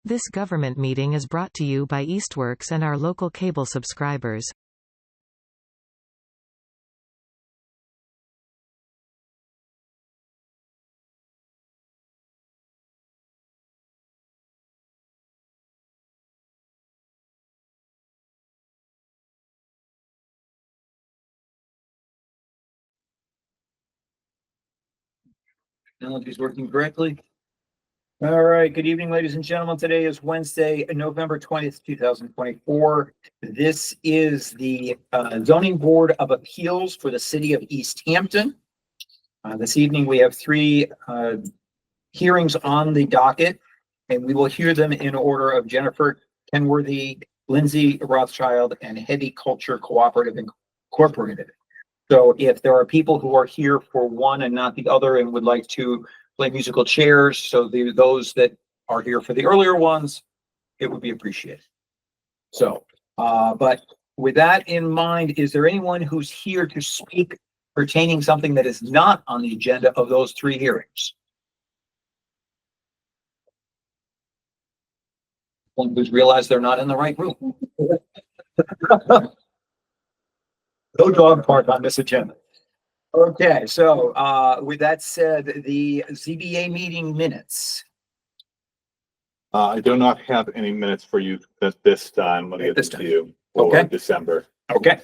This government meeting is brought to you by Eastworks and our local cable subscribers. Technology is working correctly. All right. Good evening, ladies and gentlemen. Today is Wednesday, November 20th, 2024. This is the Zoning Board of Appeals for the City of Easthampton. This evening, we have three hearings on the docket, and we will hear them in order of Jennifer Kenworthy, Lindsay Rothschild, and Heavy Culture Cooperative Incorporated. So if there are people who are here for one and not the other and would like to play musical chairs, so those that are here for the earlier ones, it would be appreciated. So, but with that in mind, is there anyone who's here to speak pertaining something that is not on the agenda of those three hearings? One who's realized they're not in the right room. No dog park on this agenda. Okay, so with that said, the ZBA meeting minutes. I do not have any minutes for you at this time. Let me get this to you for Okay. December. Okay,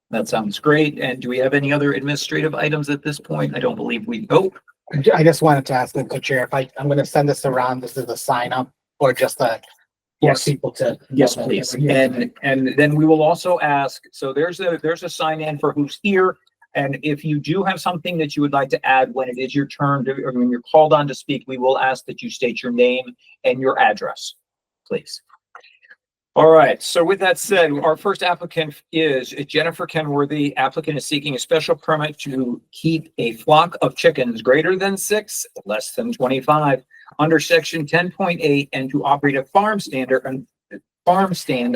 that sounds great. And do we have any other administrative items at this point? I don't believe we, I just wanted to ask the chair if I'm going to send this around. This is a sign up or just a Yes. people to. Yes, please. And then we will also ask, so there's a sign in for who's here. And if you do have something that you would like to add when it is your turn or when you're called on to speak, we will ask that you state your name and your address, please. All right. So with that said, our first applicant is Jennifer Kenworthy. Applicant is seeking a special permit to keep a flock of chickens greater than 6, less than 25 under section 10.8 and to operate a farm stand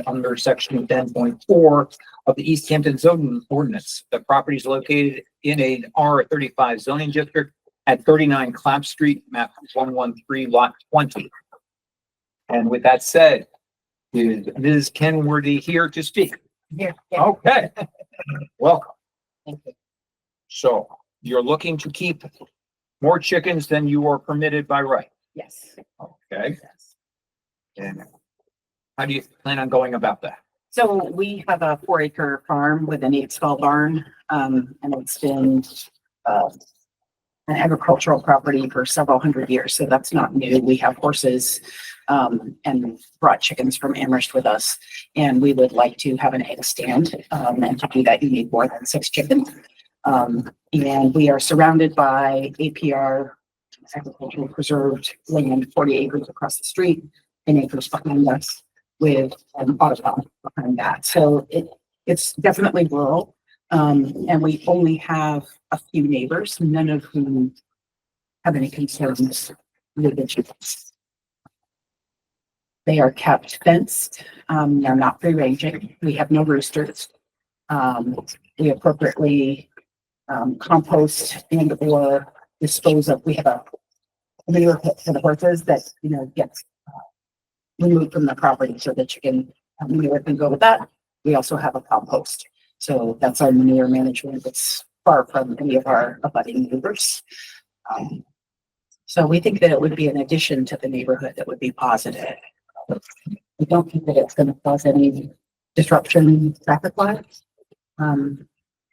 under section 10.4 of the Easthampton zoning ordinance. The property is located in a R35 zoning district at 39 Clapp Street, map 113, lot 20. And with that said, is Ms. Kenworthy here to speak? Yeah. Okay. Welcome. Thank you. So you're looking to keep more chickens than you are permitted by right. Yes. Okay. Yes. And how do you plan on going about that? So we have a 4-acre farm with an 8-stall barn, and it's been an agricultural property for several hundred years. So that's not new. We have horses and brought chickens from Amherst with us, and we would like to have an egg stand. And to do that, you need more than 6 chickens. And we are surrounded by APR, agricultural preserved land, 40 acres across the street, 10 acres behind us, with an auto farm behind that. So it's definitely rural. And we only have a few neighbors, none of whom have any concerns with the chickens. They are kept fenced. They're not free ranging. We have no roosters. We appropriately compost and or dispose of. We have a manure pit for the horses that, gets removed from the property so that manure can go with that. We also have a compost. So that's our manure management. It's far from any of our abutting neighbors. So we think that it would be an addition to the neighborhood that would be positive. We don't think that it's going to cause any disruption traffic-wise.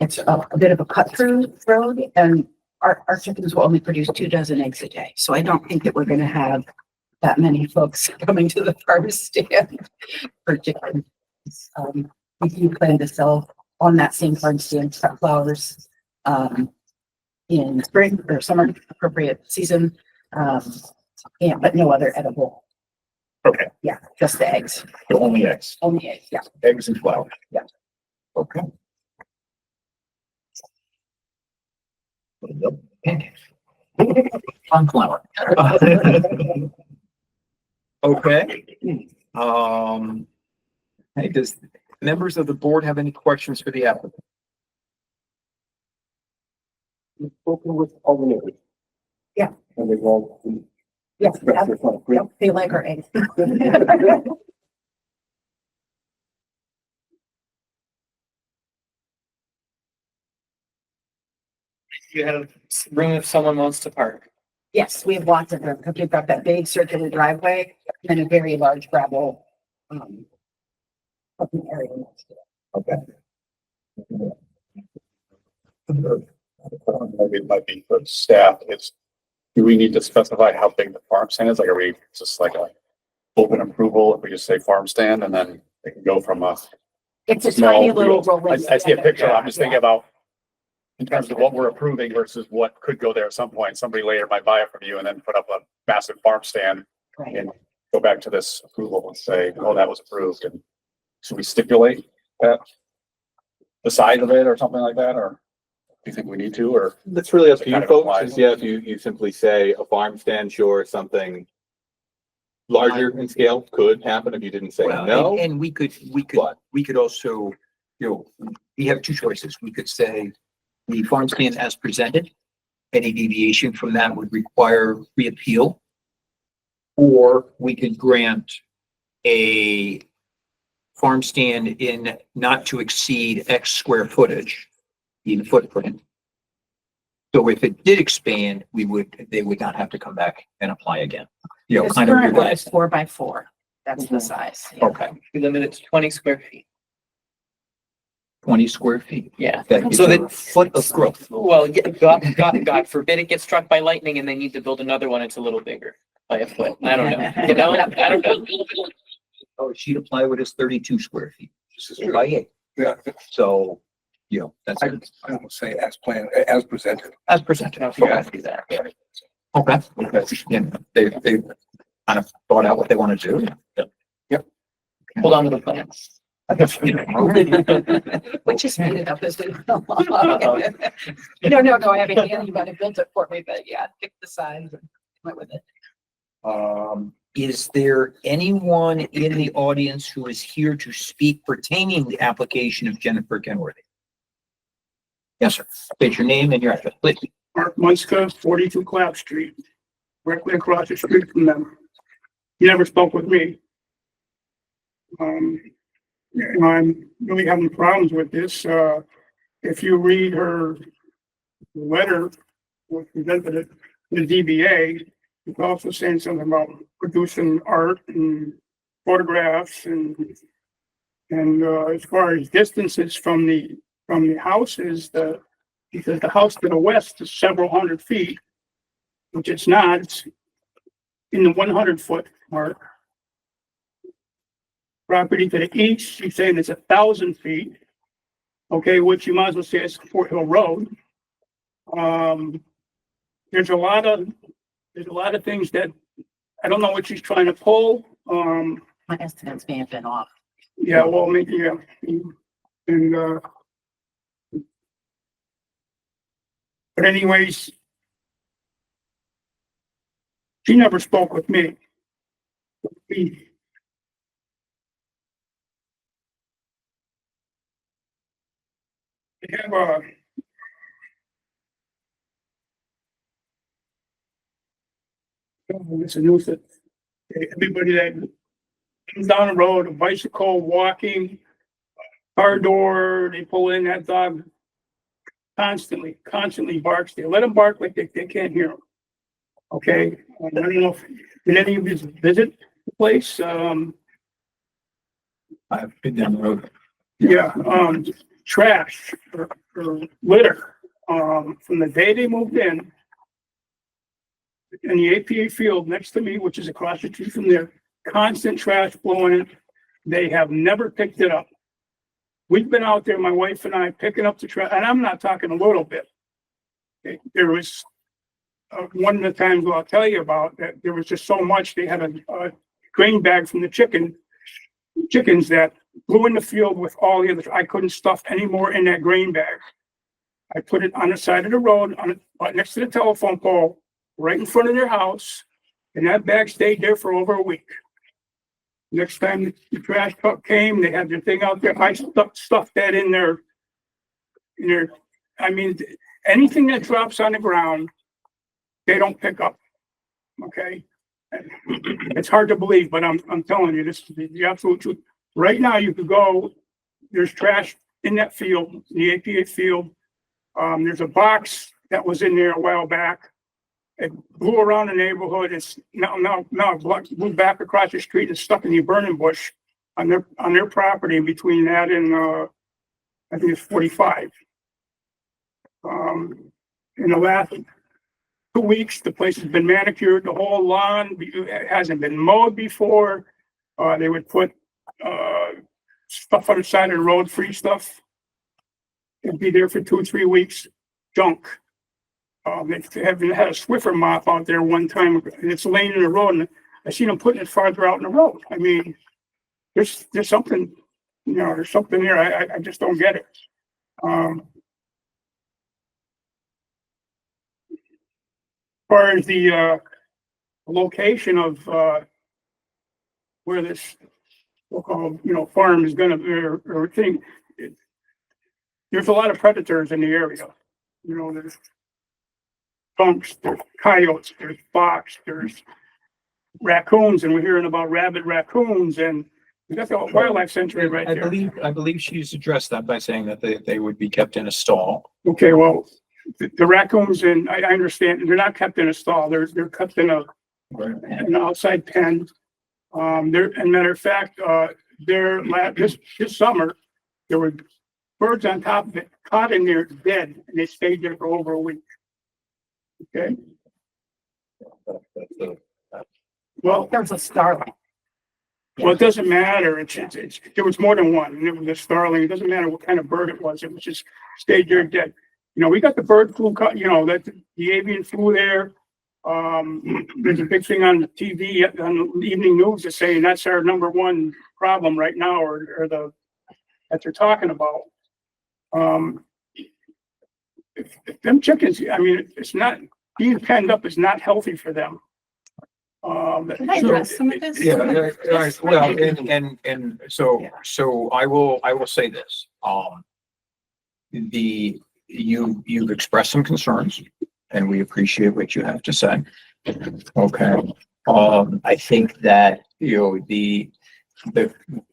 It's a bit of a cut-through road, and our chickens will only produce 2 dozen eggs a day. So I don't think that we're going to have that many folks coming to the farm stand for chickens. We do plan to sell on that same farm stand cut flowers in spring or summer, appropriate season, but no other edible. Okay. Yeah, just the eggs. So only eggs. Only eggs, yeah. Eggs and flour. Yeah. Okay. Sunflower. Okay. Hey, does members of the board have any questions for the applicant? You've spoken with all the neighbors. Yeah. And they've all Yes, yep, they like our eggs. You have room if someone wants to park. Yes, we have lots of them, because we've got that big circular driveway and a very large gravel, parking area next to it. Maybe it might be for staff, do we need to specify how big the farm stand is? Like, are we just like a open approval if we just say farm stand and then it can go from a It's a small? tiny little rolling. I see a picture, I'm just Yeah. thinking about in terms of what we're approving versus what could go there at some point. Somebody later might buy it from you and then put up a massive farm stand Right. and go back to this approval and say, oh, that was approved. And should we stipulate that? The size of it or something like that, or do you think we need to, or? That's really up to It you kind of folks. applies. Is, yeah, if you simply say a farm stand, sure, something larger in scale could happen if you didn't say Well, no. and we could But- also, we have two choices. We could say the farm stand as presented. Any deviation from that would require reappeal. Or we could grant a farm stand in not to exceed X square footage in footprint. So if it did expand, they would not have to come back and apply again. This Kind of current one your is 4x4. That's the size. Yeah. okay, We limit it to 20 square feet. 20 square feet. Yeah. That is So a that- foot of growth. Well, yeah, God forbid it gets struck by lightning and they need to build another one. It's a little bigger by a foot. I don't know. You know, I don't know. Oh, a sheet of plywood is 32 square feet. By 8. Yeah, So, that's I don't say as planned, as presented. as presented. Yeah, do that. Okay. And they kind of thought out what they want to do. Hold on to the plans. Which is made it up as we go along. No, I haven't, you might have built it for me, but yeah, pick the size and went with it. Is there anyone in the audience who is here to speak pertaining to the application of Jennifer Kenworthy? Yes, sir. State your name and your address, please. Mark Munska, 42 Clap Street, directly across the street from them. He never spoke with me. And I'm really having problems with this. If you read her letter, was presented at the DBA, it's also saying something about producing art and photographs and as far as distances from the houses, because the house to the west is several hundred feet, which it's not, it's in the 100-foot mark. Property to the east, she's saying it's 1,000 feet. Okay, which you might as well say is Fort Hill Road. There's a lot of things that I don't know what she's trying to pull. My estimates may have been off. Yeah, well, maybe, yeah. And, but anyways, she never spoke with me. We have it's a nuisance. Everybody that comes down the road, a bicycle, walking, car door, they pull in, that dog constantly barks. They let them bark like they can't hear them. Okay, I don't know if, did any of you visit the place? I've been down the road. Yeah, trash or litter, from the day they moved in the APA field next to me, which is across the street from there, constant trash blowing in. They have never picked it up. We've been out there, my wife and I, picking up the trash, and I'm not talking a little bit. Okay, there was one of the times I'll tell you about that there was just so much. They had a grain bag from the chickens that blew in the field with all the other. I couldn't stuff any more in that grain bag. I put it on the side of the road, next to the telephone pole, right in front of their house, and that bag stayed there for over a week. Next time the trash truck came, they had their thing out there. I stuffed that in there. I mean, anything that drops on the ground, they don't pick up. Okay, It's hard to believe, but I'm telling you, this is the absolute truth. Right now, you could go, there's trash in that field, the APA field. There's a box that was in there a while back. It blew around the neighborhood. It's now blew back across the street and stuck in the burning bush on their property between that and I think it's 45. In the last 2 weeks, the place has been manicured. The whole lawn hasn't been mowed before. They would put stuff on the side of the road, free stuff. It'd be there for 2 or 3 weeks. Junk. They had a Swiffer mop out there one time, and it's laying in the road, and I seen them putting it farther out in the road. I mean, there's something, there's something there. I just don't get it. As far as the location of where this so-called, farm is gonna be or thing, there's a lot of predators in the area. There's skunks, there's coyotes, there's fox, there's raccoons, and we're hearing about rabid raccoons, and we got the wildlife sanctuary right there. I believe she's addressed that by saying that they would be kept in a stall. Okay, well, the raccoons, and I understand, they're not kept in a stall, they're kept in an outside pen. As a matter of fact, this summer, there were birds on top of it, caught in there dead, and they stayed there for over a week. Okay. Well, There's a starling. well, it doesn't matter. There was more than one, and it was a starling. It doesn't matter what kind of bird it was. It was just stayed there dead. We got the bird flu, that the avian flu there. There's a big thing on the TV, on the evening news that's saying that's our number one problem right now, or that they're talking about. If them chickens, it's not, being penned up is not healthy for them. Can I address some of this? Yeah, all right. Well, and so I will say this, you've expressed some concerns, and we appreciate what you have to say. Okay. I think that, the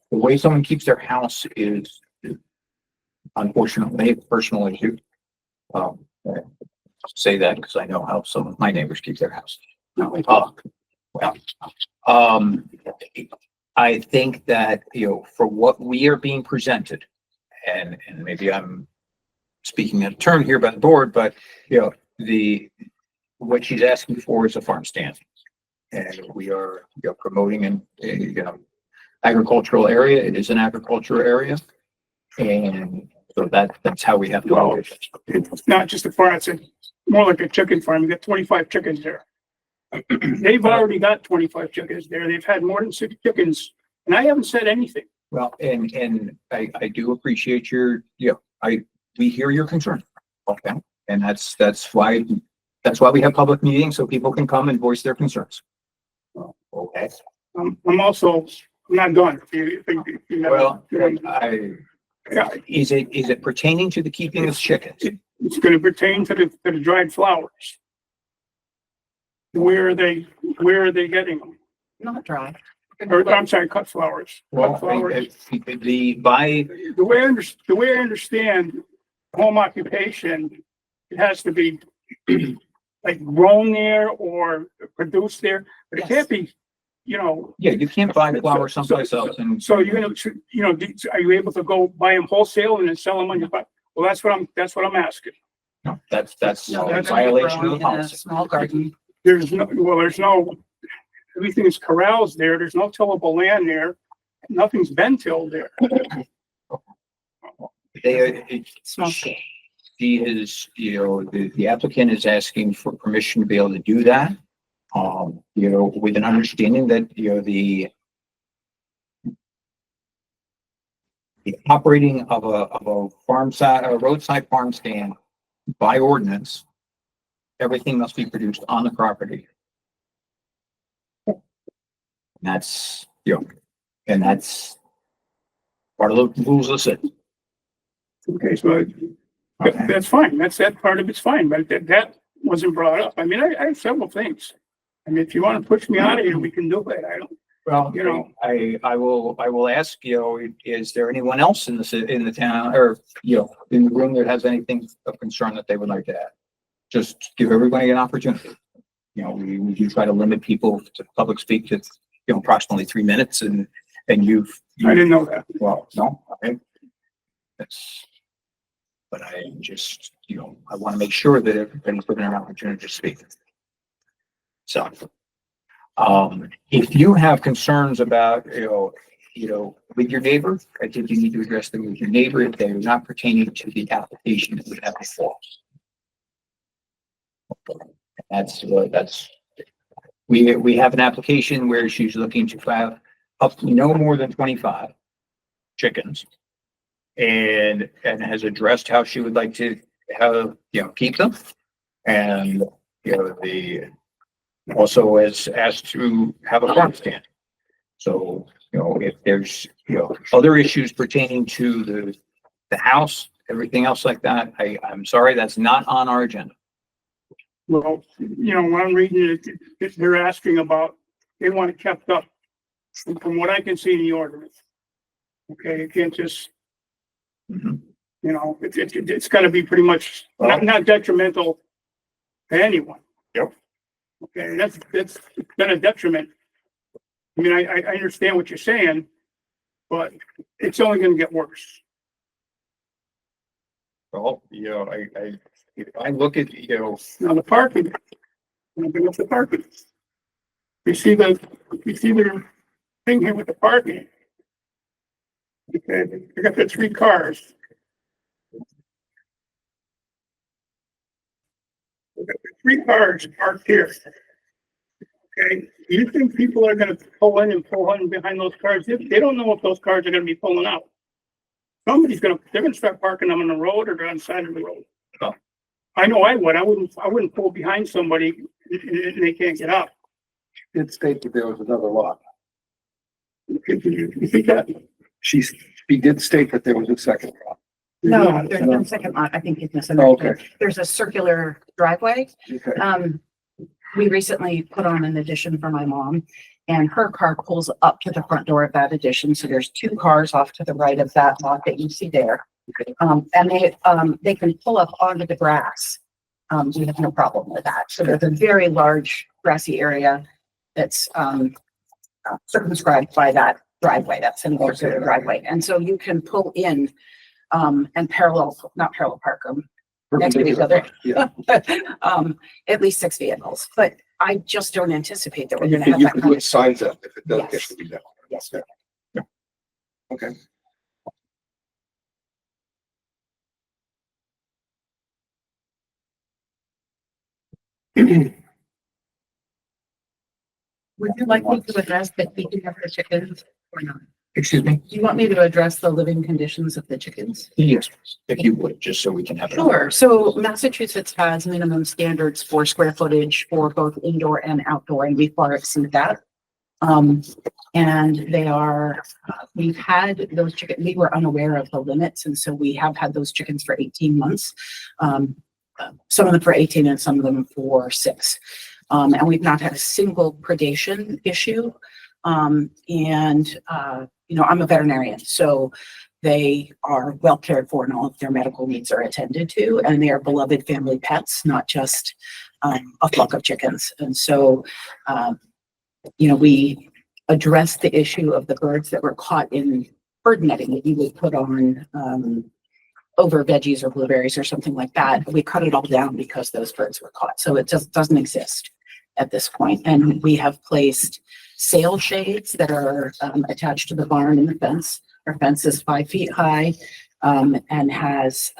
way someone keeps their house is unfortunately a personal issue. Say that because I know how some of my neighbors keep their house. I think that, for what we are being presented, and maybe I'm speaking out of turn here by the board, but, what she's asking for is a farm stand. And we are promoting an agricultural area. It is an agricultural area. And so that's how we have to. Well, it's not just a farm, it's more like a chicken farm. You got 25 chickens there. They've already got 25 chickens there. They've had more than 6 chickens, and I haven't said anything. Well, and I do appreciate we hear your concern. Okay. And that's why we have public meetings, so people can come and voice their concerns. Okay. I'm not done. Is it pertaining to the keeping of chickens? It's going to pertain to the dried flowers. Where are they getting them? Not dry. Or, I'm sorry, cut flowers. Well, Flowers. the way I understand home occupation, it has to be like grown there or produced there, but it can't be, yeah, you can't buy flowers someplace else. And so you're gonna, are you able to go buy them wholesale and then sell them on your, well, that's what I'm asking. no, that's No, a they're violation of growing the in a policy. small garden. There's no, everything is corrals there. There's no tillable land there. Nothing's been tilled there. Small scale. She is, the applicant is asking for permission to be able to do that. With an understanding that, the operating of a roadside farm stand by ordinance, everything must be produced on the property. And that's, and that's part of the rules of the city. Okay, so that's fine. That part of it's fine, but that wasn't brought up. I have several things. I mean, if you want to push me out of here, we can do it. I don't, Well, you know. I will ask, is there anyone else in the town or, in the room that has anything of concern that they would like to add? Just give everybody an opportunity. We do try to limit people to public speak to, approximately 3 minutes and I didn't know that. well, no, okay. But I just, I want to make sure that everybody's given an opportunity to speak. So, if you have concerns about, with your neighbor, I think you need to address them with your neighbor if they're not pertaining to the application that we have before. We have an application where she's looking to have up to no more than 25 chickens and has addressed how she would like to keep them. And, also has asked to have a farm stand. So, if there's, other issues pertaining to the house, everything else like that, I'm sorry, that's not on our agenda. Well, when I'm reading it, they're asking about, they want it kept up. And from what I can see in the ordinance. Okay, you can't just, Mhm. it's gotta be pretty much not detrimental to anyone. Yep. Okay, that's been a detriment. I mean, I understand what you're saying, but it's only gonna get worse. Well, if I look at, Now, the parking, I'm gonna the parking. You see the thing here with the parking. Okay, I got the 3 cars. I got the 3 cars parked here. Okay, you think people are gonna pull in behind those cars? They don't know if those cars are gonna be pulling out. They're gonna start parking them on the road or on the side of the road. Oh. I know I would. I wouldn't pull behind somebody and they can't get out. Did state that there was another lot. You think that? She did state that there was a second lot. No, there's no second lot. I think it's misunderstood. Okay. There's a circular driveway. Okay. We recently put on an addition for my mom and her car pulls up to the front door of that addition. So there's 2 cars off to the right of that lot that you see there. And they can pull up onto the grass. We have no problem with that. So there's a very large grassy area that's circumscribed by that driveway. That's in the driveway. And so you can pull in and not parallel park them next to each other. Yeah. At least 6 vehicles, but I just don't anticipate that we're You gonna have can that kind put of. signs up if it does get Yes. to be that. Yes. Okay. Would you like me to address the keeping of the chickens or not? excuse me? Do you want me to address the living conditions of the chickens? Yes, if you would, just so we can have. it. Sure. So Massachusetts has minimum standards for square footage for both indoor and outdoor, and we far exceed that. And they are, we've had those chickens, we were unaware of the limits, and so we have had those chickens for 18 months. Some of them for 18 and some of them for 6. And we've not had a single predation issue. I'm a veterinarian, so they are well cared for and all of their medical needs are attended to, and they are beloved family pets, not just a flock of chickens. And so, we addressed the issue of the birds that were caught in bird netting that you would put on over veggies or blueberries or something like that. We cut it all down because those birds were caught. So it just doesn't exist at this point. And we have placed sail shades that are attached to the barn and the fence. Our fence is 5 feet high and has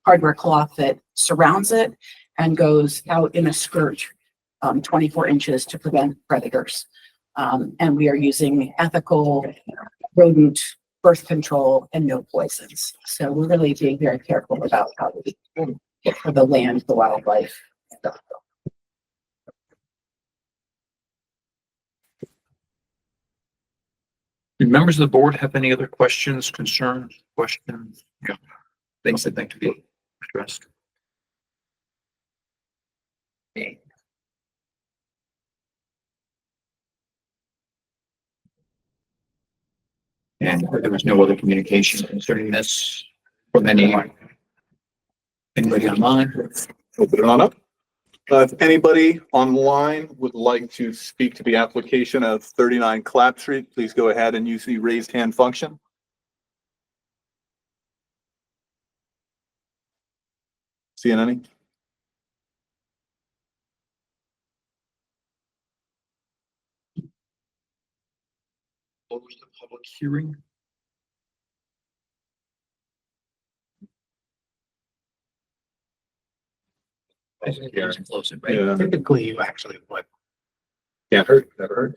hardware cloth that surrounds it and goes out in a skirt 24 inches to prevent predators. And we are using ethical rodent birth control and no poisons. So we're really being very careful about how we get for the land, the wildlife. Do members of the board have any other questions, concerns, things that need to be addressed? And there was no other communication concerning this from anybody online. Open it on up. If anybody online would like to speak to the application of 39 Clap Street, please go ahead and use the raised hand function. Seeing any? Close the public hearing. Close it, right? Yeah. Typically, you actually would. Can't hurt, never hurt.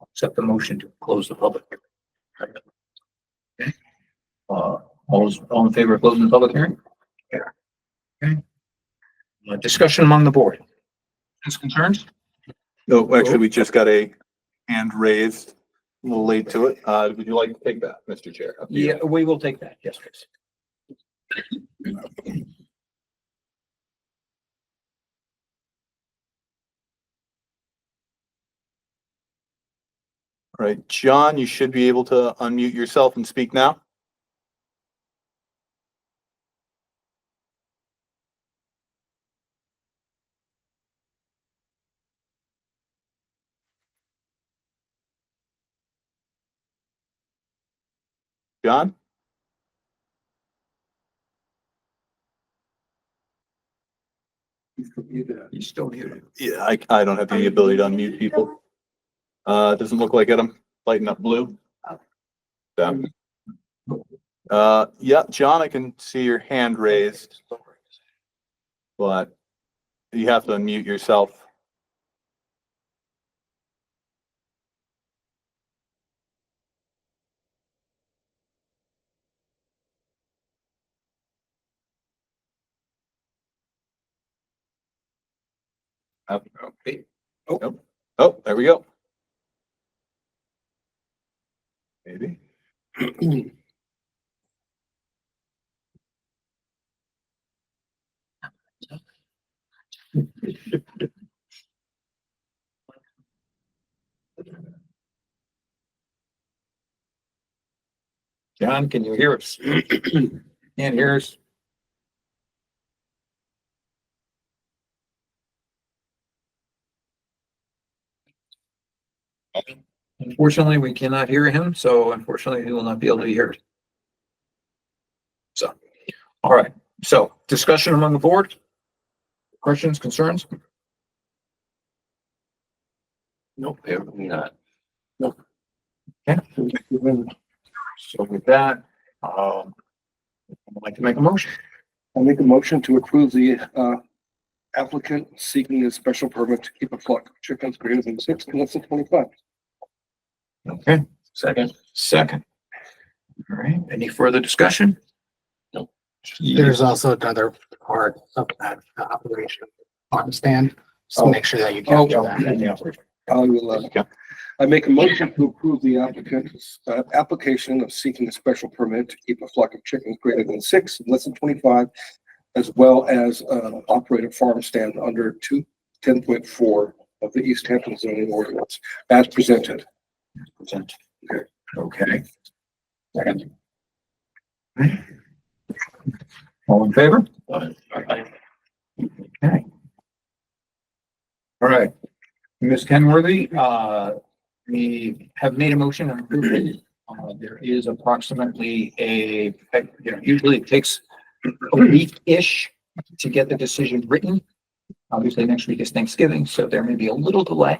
Accept the motion to close the public hearing. Okay. All in favor of closing the public hearing? Yeah. Okay. Discussion among the board. Any concerns? No, actually, we just got a hand raised, a little late to it. Would you like to take that, Mr. Chair? Up to you. Yeah, we will take that. Yes, please. All right, John, you should be able to unmute yourself and speak now. John? He's still muted. Yeah, I don't have the ability to unmute people. Doesn't look like it. I'm lighting up blue. Yeah, John, I can see your hand raised, but you have to unmute yourself. Okay. Oh, there we go. Maybe. John, can you hear us? Can't hear us. Unfortunately, we cannot hear him, so unfortunately, he will not be able to be heard. So, all right. So, discussion among the board? Questions, concerns? Nope, apparently not. Nope. Okay. So with that, I'd like to make a motion. I'll make a motion to approve the applicant seeking a special permit to keep a flock of chickens greater than 6 and less than 25. Okay, second. All right, any further discussion? No. There's also another part of that operation, farm stand, so make sure that you capture that. I will, I make a motion to approve the applicant's application of seeking a special permit to keep a flock of chickens greater than 6 and less than 25, as well as operate a farm stand under 10.4 of the Easthampton zoning ordinance as presented. Okay. Second. All in favor? Okay. All right. Ms. Kenworthy, we have made a motion and approved it. There is approximately usually it takes a week-ish to get the decision written. Obviously, next week is Thanksgiving, so there may be a little delay.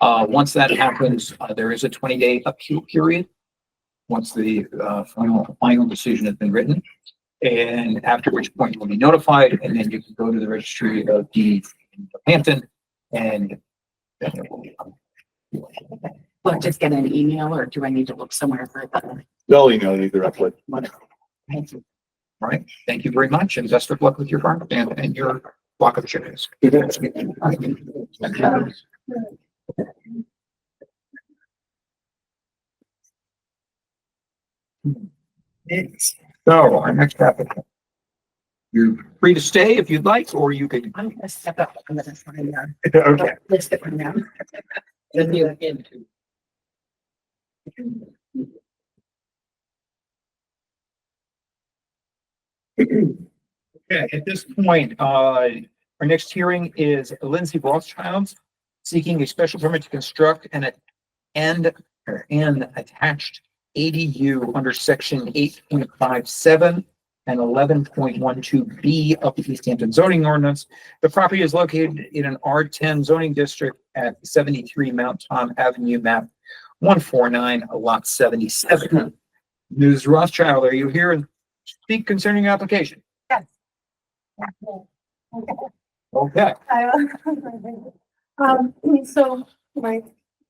Once that happens, there is a 20-day appeal period. Once the final decision has been written, and after which point you'll be notified, and then you can go to the registry of deeds in Hampton, and then it will be. Will I just get an email or do I need to look somewhere for that? They'll email you directly. Thank you. All right, thank you very much, and best of luck with your farm and your flock of chickens. So our next applicant. You're free to stay if you'd like, or you could. I'm gonna step up. I'm gonna find Okay. list it right now. Okay, at this point, our next hearing is Lindsay Rothschild seeking a special permit to construct an attached ADU under section 8.57 and 11.12B of the Easthampton zoning ordinance. The property is located in an R10 zoning district at 73 Mount Tom Avenue, map 149, lot 77. Ms. Rothschild, are you here and speak concerning your application? Yes. Okay. So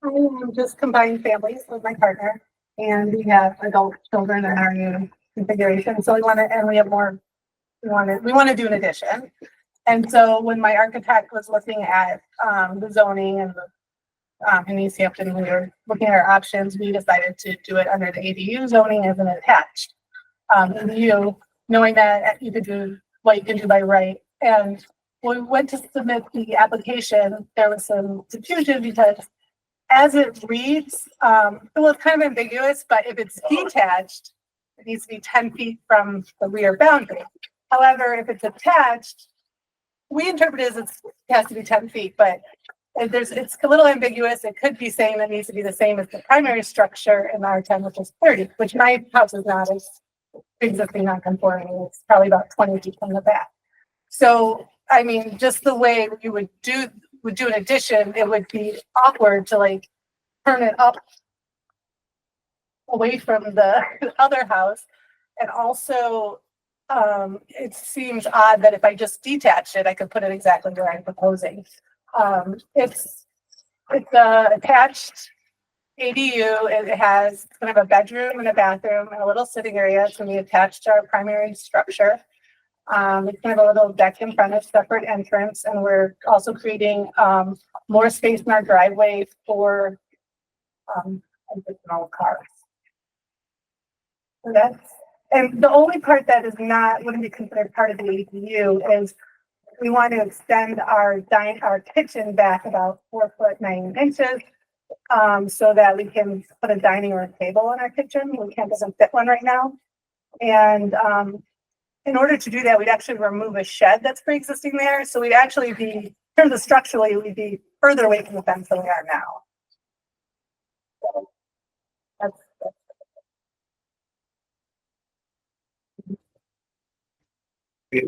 I am just combined families with my partner, and we have adult children in our new configuration. So we have more, we want to do an addition. And so when my architect was looking at, the zoning and in Easthampton, we were looking at our options, we decided to do it under the ADU zoning as an attached. ADU, knowing that you could do what you can do by right. And when we went to submit the application, there was some confusion because as it reads, well, it's kind of ambiguous, but if it's detached, it needs to be 10 feet from the rear boundary. However, if it's attached, we interpret it as it has to be 10 feet, but it's a little ambiguous. It could be saying that it needs to be the same as the primary structure in R10, which is 30, which my house is not as existing non-conforming. It's probably about 20 feet from the back. So, I mean, just the way you would do an addition, it would be awkward to like turn it up away from the other house. And also, it seems odd that if I just detached it, I could put it exactly where I'm proposing. It's a attached ADU. It has kind of a bedroom and a bathroom and a little sitting area. It's going to be attached to our primary structure. It's kind of a little deck in front of separate entrance, and we're also creating more space in our driveway for additional cars. So and the only part that wouldn't be considered part of the ADU is we want to extend our kitchen back about 4'9" so that we can put a dining room table in our kitchen. We doesn't fit one right now. And in order to do that, we'd actually remove a shed that's pre-existing there. So we'd actually be, in terms of structurally, we'd be further away from the fence than we are now. So that's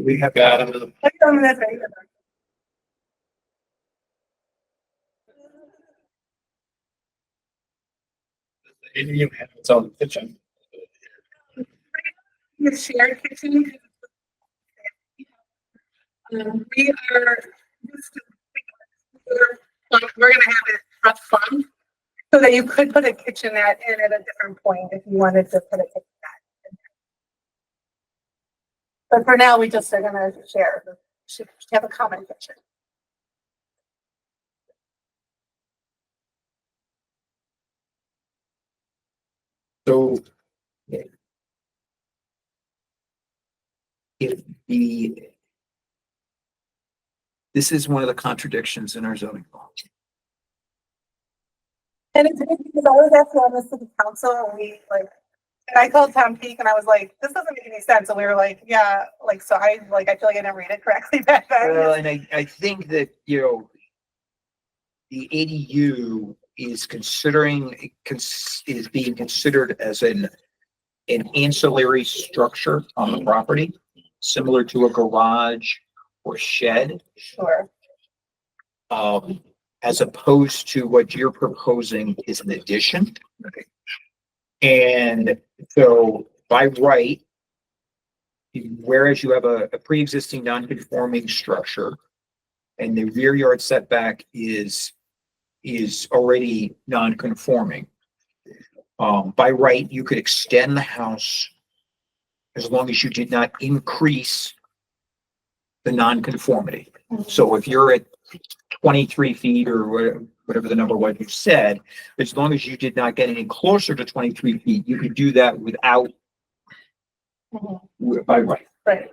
We have got that's right. ADU has its own kitchen. The shared kitchen. We are we're gonna have it rough fun so that you could put a kitchenette in at a different point if you wanted to put a kitchenette in. But for now, we just are gonna should have a common kitchen. So this is one of the contradictions in our zoning law. And it's because I was actually on the city council and and I called Tom Peak and I was like, this doesn't make any sense. And we were like, yeah, so I feel like I didn't read it correctly back then. Well, and I think that, the ADU is being considered as an ancillary structure on the property, similar to a garage or shed. Sure. As opposed to what you're proposing is an addition. And so by right, whereas you have a pre-existing non-conforming structure and the rear yard setback is already non-conforming, by right, you could extend the house as long as you did not increase the non-conformity. So if you're at 23 feet or whatever the number was you said, as long as you did not get any closer to 23 feet, you could do that without by right. Right.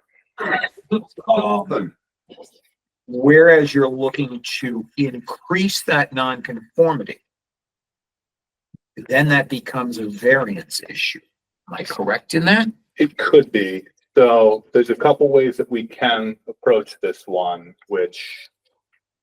Whereas you're looking to increase that non-conformity then that becomes a variance issue. Am I correct in that? It could be. So there's a couple ways that we can approach this one, which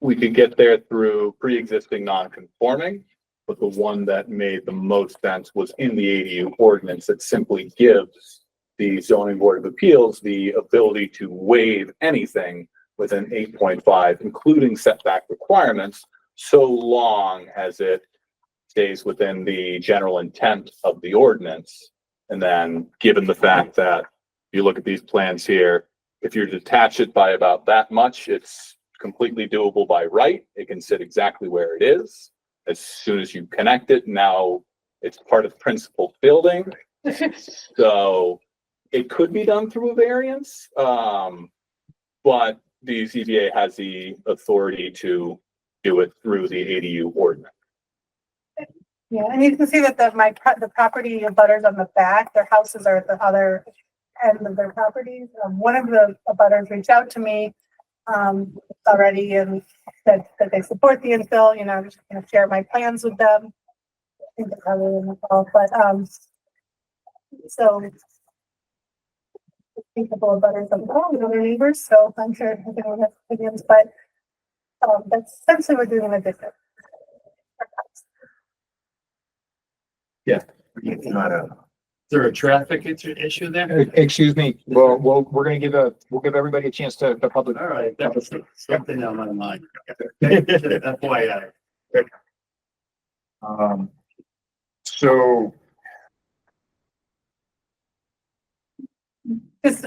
we could get there through pre-existing non-conforming. But the one that made the most sense was in the ADU ordinance that simply gives the zoning board of appeals the ability to waive anything within 8.5, including setback requirements, so long as it stays within the general intent of the ordinance. And then, given the fact that you look at these plans here, if you detach it by about that much, it's completely doable by right. It can sit exactly where it is. As soon as you connect it, now it's part of the principal building. So it could be done through a variance, but the ZBA has the authority to do it through the ADU ordinance. Yeah, and you can see that the property abutters on the back, their houses are at the other end of their properties. One of the abutters reached out to me already and said that they support the infill. You know, I'm just gonna share my plans with them. I think they're probably in the call, but so I think a couple of abutters on the call with other neighbors, so I'm sure everyone has opinions, but that's essentially we're doing a different. Is there a traffic issue there? Excuse me, we're gonna we'll give everybody a chance to public. All right, that was something on my mind. FYI. So Just,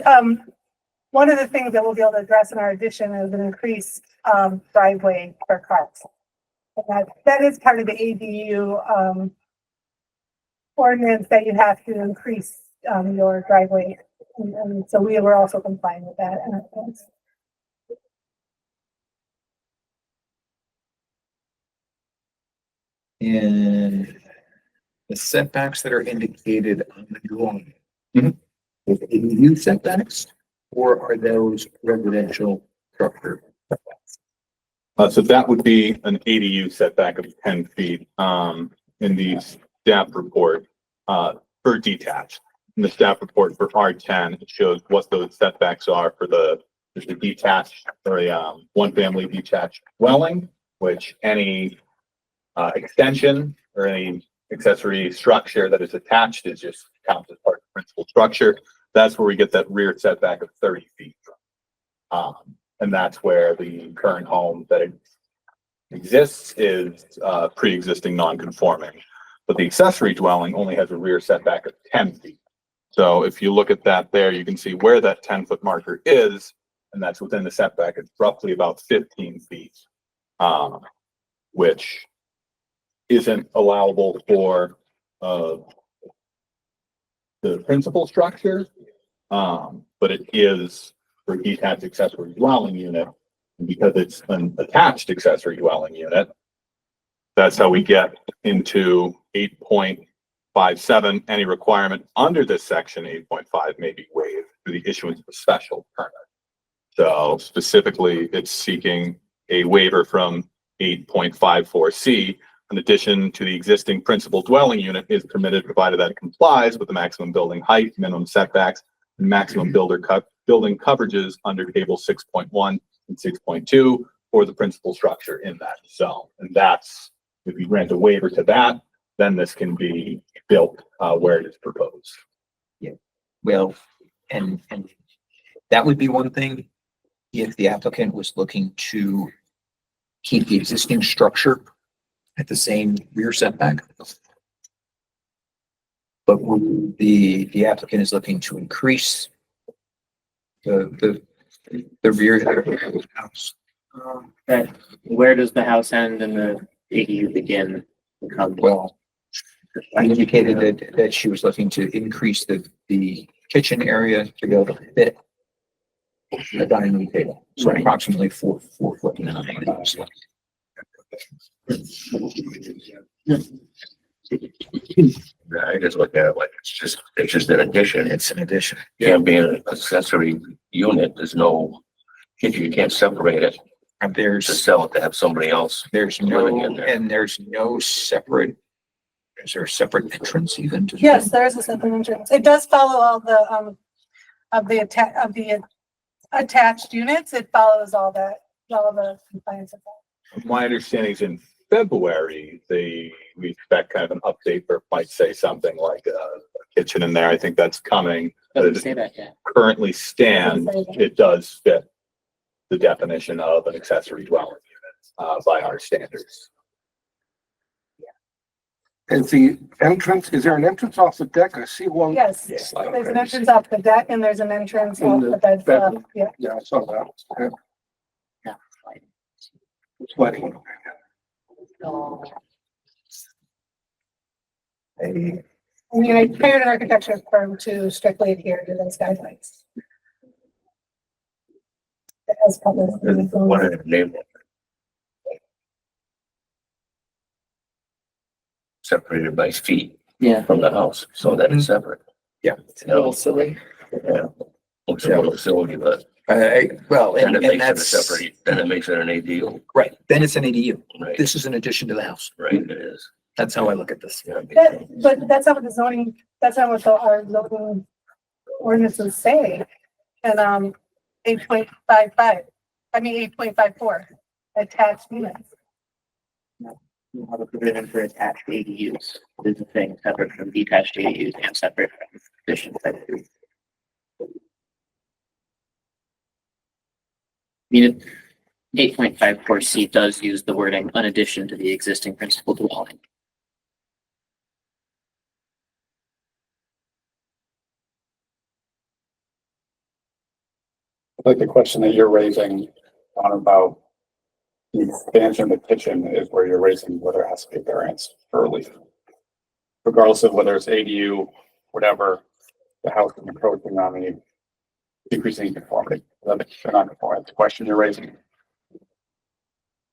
one of the things that we'll be able to address in our addition is an increased, driveway for cars. And that is part of the ADU, ordinance that you have to increase, your driveway. And so we were also complying with that. in the setbacks that are indicated on the drawing. Mhm. Is it ADU setbacks or are those residential structure setbacks? So that would be an ADU setback of 10 feet, in the staff report, for detached. In the staff report for R10, it shows what those setbacks are for there's a detached or a, one family detached dwelling, which any, extension or any accessory structure that is attached is just counts as part of the principal structure. That's where we get that rear setback of 30 feet. And that's where the current home that exists is pre-existing non-conforming. But the accessory dwelling only has a rear setback of 10 feet. So if you look at that there, you can see where that 10-foot marker is, and that's within the setback. It's roughly about 15 feet, which isn't allowable for the principal structure, but it is for detached accessory dwelling unit. And because it's an attached accessory dwelling unit, that's how we get into 8.57. Any requirement under this section, 8.5, may be waived through the issuance of a special permit. So specifically, it's seeking a waiver from 8.54C. In addition to the existing principal dwelling unit is permitted provided that it complies with the maximum building height, minimum setbacks, and maximum building coverages under table 6.1 and 6.2 for the principal structure in that zone. And that's, if you grant a waiver to that, then this can be built where it is proposed. Well, and that would be one thing if the applicant was looking to keep the existing structure at the same rear setback. But when the applicant is looking to increase the rear of the house. Where does the house end and the ADU begin? Well, I indicated that she was looking to increase the kitchen area to go to fit a dining room table. So approximately 4'9". I just look at it like it's just an addition. It's an addition. Can't be an accessory unit. There's no, you can't separate it And to there's sell it to have somebody else. there's living no in there. and there's no separate Is there a separate entrance even? to- Yes, there is a separate entrance. It does follow all the, of the attached units. It follows all the compliance of that. My understanding is in February, we expect kind of an update or might say something like a kitchen in there. I think that's coming. Doesn't say that yet. Currently stand, it does fit the definition of an accessory dwelling unit, by our standards. Is the entrance, is there an entrance off the deck? I see one. Yes, Yeah. there's an entrance off the deck and there's an entrance off the bed. bedroom. Yeah. Yeah, I saw that. Yeah. Yeah. It's lighting. I mean, I hired an architecture firm to strictly adhere to those guidelines. It has published. What are the name? Separated by feet Yeah. from the house, so that is separate. It's a little silly. Yeah. Looks a little silly, but Well, then and it makes it a that's, separate, then it makes it an ADU, right, then it's an ADU. right? This is an addition to the house. Right, it is. That's how I look at this. Yeah. But that's not what the zoning, that's not what our zoning ordinances say. And, 8.55, 8.54, attached units. You have a provision for attached ADUs. Is a thing separate from detached ADUs and separate from addition type 3. I mean, 8.54C does use the wording "an addition to the existing principal dwelling." Like the question that you're raising on about the expansion of the kitchen is where you're raising whether it has to be a variance for relief. Regardless of whether it's ADU, whatever, the house is encroaching on the decreasing conformity. They're not conforming. It's the question you're raising.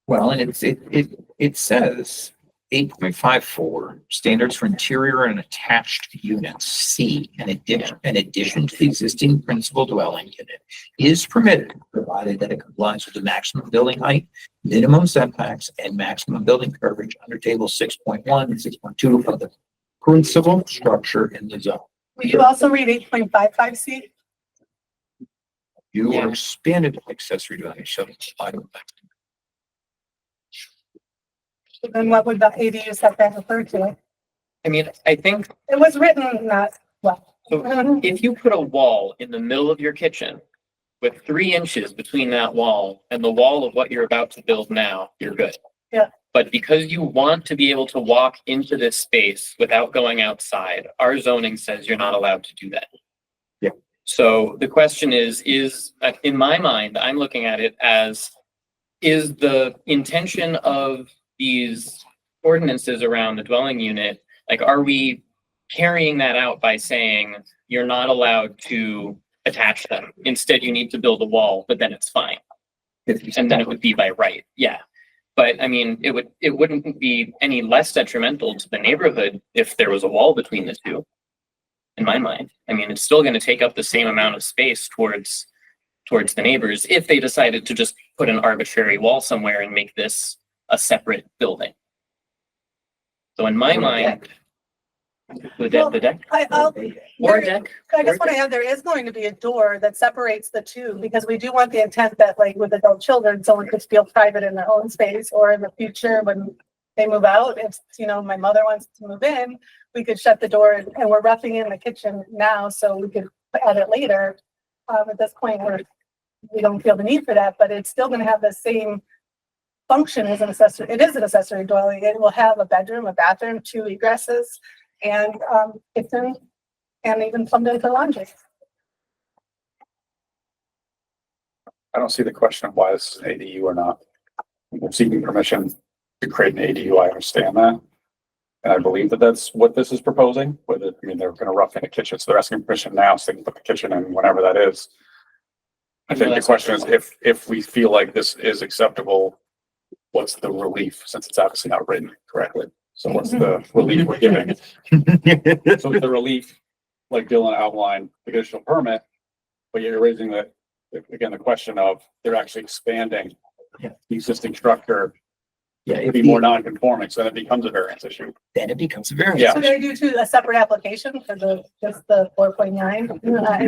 Well, and it says 8.54, standards for interior and attached units, C, an addition to the existing principal dwelling unit is permitted, provided that it complies with the maximum building height, minimum setbacks, and maximum building coverage under table 6.1 and 6.2 of the principal structure in the zone. Will you also read 8.55C? You Yeah. are expanded accessory dwelling, so I don't. Then what would the ADU setback refer to? I mean, I think It was written not, well. so. If you put a wall in the middle of your kitchen with 3 inches between that wall and the wall of what you're about to build now, you're good. Yeah. But because you want to be able to walk into this space without going outside, our zoning says you're not allowed to do that. Yeah. So the question is, in my mind, I'm looking at it as, is the intention of these ordinances around the dwelling unit, like, are we carrying that out by saying you're not allowed to attach them? Instead, you need to build a wall, but then it's fine. And then it would be by right, yeah. But I mean, it wouldn't be any less detrimental to the neighborhood if there was a wall between the two, in my mind. I mean, it's still gonna take up the same amount of space towards the neighbors if they decided to just put an arbitrary wall somewhere and make this a separate building. So in my mind, the deck, I'll, or a deck. I just want to add, there is going to be a door that separates the two, because we do want the intent that, like, with adult children, someone could feel private in their own space, or in the future when they move out, if, my mother wants to move in, we could shut the door, and we're roughing in the kitchen now, so we could add it later. At this point, we don't feel the need for that, but it's still gonna have the same function as an accessory. It is an accessory dwelling. It will have a bedroom, a bathroom, 2 egresses, and kitchen, and even plumbed in for laundry. I don't see the question of why this is an ADU or not. We're seeking permission to create an ADU. I understand that. And I believe that that's what this is proposing, whether, they're gonna rough in a kitchen, so they're asking permission now, so they can put the kitchen in whenever that is. I think the question is, if we feel like this is acceptable, what's the relief, since it's obviously not written correctly? So what's the relief we're giving? So the relief, like Dylan outlined, the conditional permit, but you're raising the question of they're actually expanding the existing structure Yeah, to be more non-conforming, so then it becomes a variance issue. then it becomes a variance. Yeah. So they do a separate application for just the 4.9?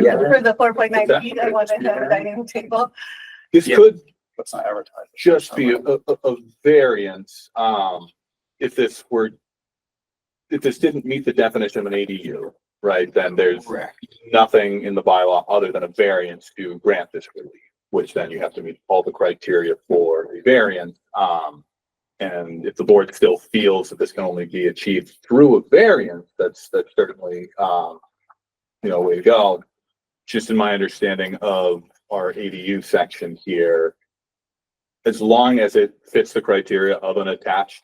Yeah. For the 4.9 Exactly. feet, I wanted to have a dining table. This Yeah. could Let's not advertise. just be a variance, if this were, if this didn't meet the definition of an ADU, right, then there's Correct. nothing in the bylaw other than a variance to grant this relief, which then you have to meet all the criteria for a variance. And if the board still feels that this can only be achieved through a variance, that's certainly, a way to go. Just in my understanding of our ADU section here, as long as it fits the criteria of an attached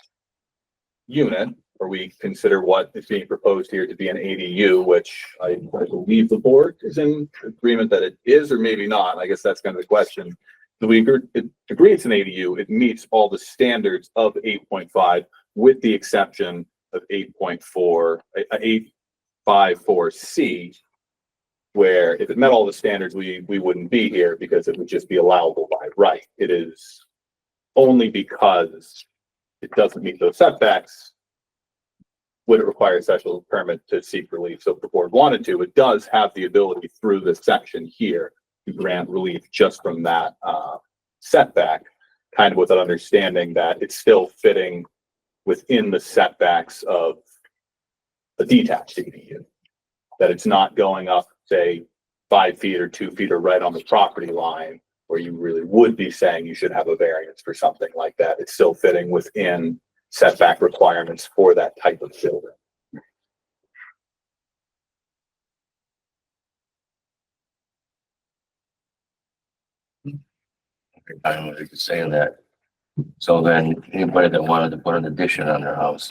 unit, or we consider what is being proposed here to be an ADU, which I believe the board is in agreement that it is, or maybe not. I guess that's kind of the question. Do we agree it's an ADU? It meets all the standards of 8.5 with the exception of 8.4, 854C, where if it met all the standards, we wouldn't be here because it would just be allowable by right. It is only because it doesn't meet those setbacks would it require a special permit to seek relief. So if the board wanted to, it does have the ability through this section here to grant relief just from that setback, kind of with an understanding that it's still fitting within the setbacks of a detached ADU, that it's not going up, say, 5 feet or 2 feet or right on the property line, where you really would be saying you should have a variance for something like that. It's still fitting within setback requirements for that type of building. I don't know if you could say that. So then anybody that wanted to put an addition on their house.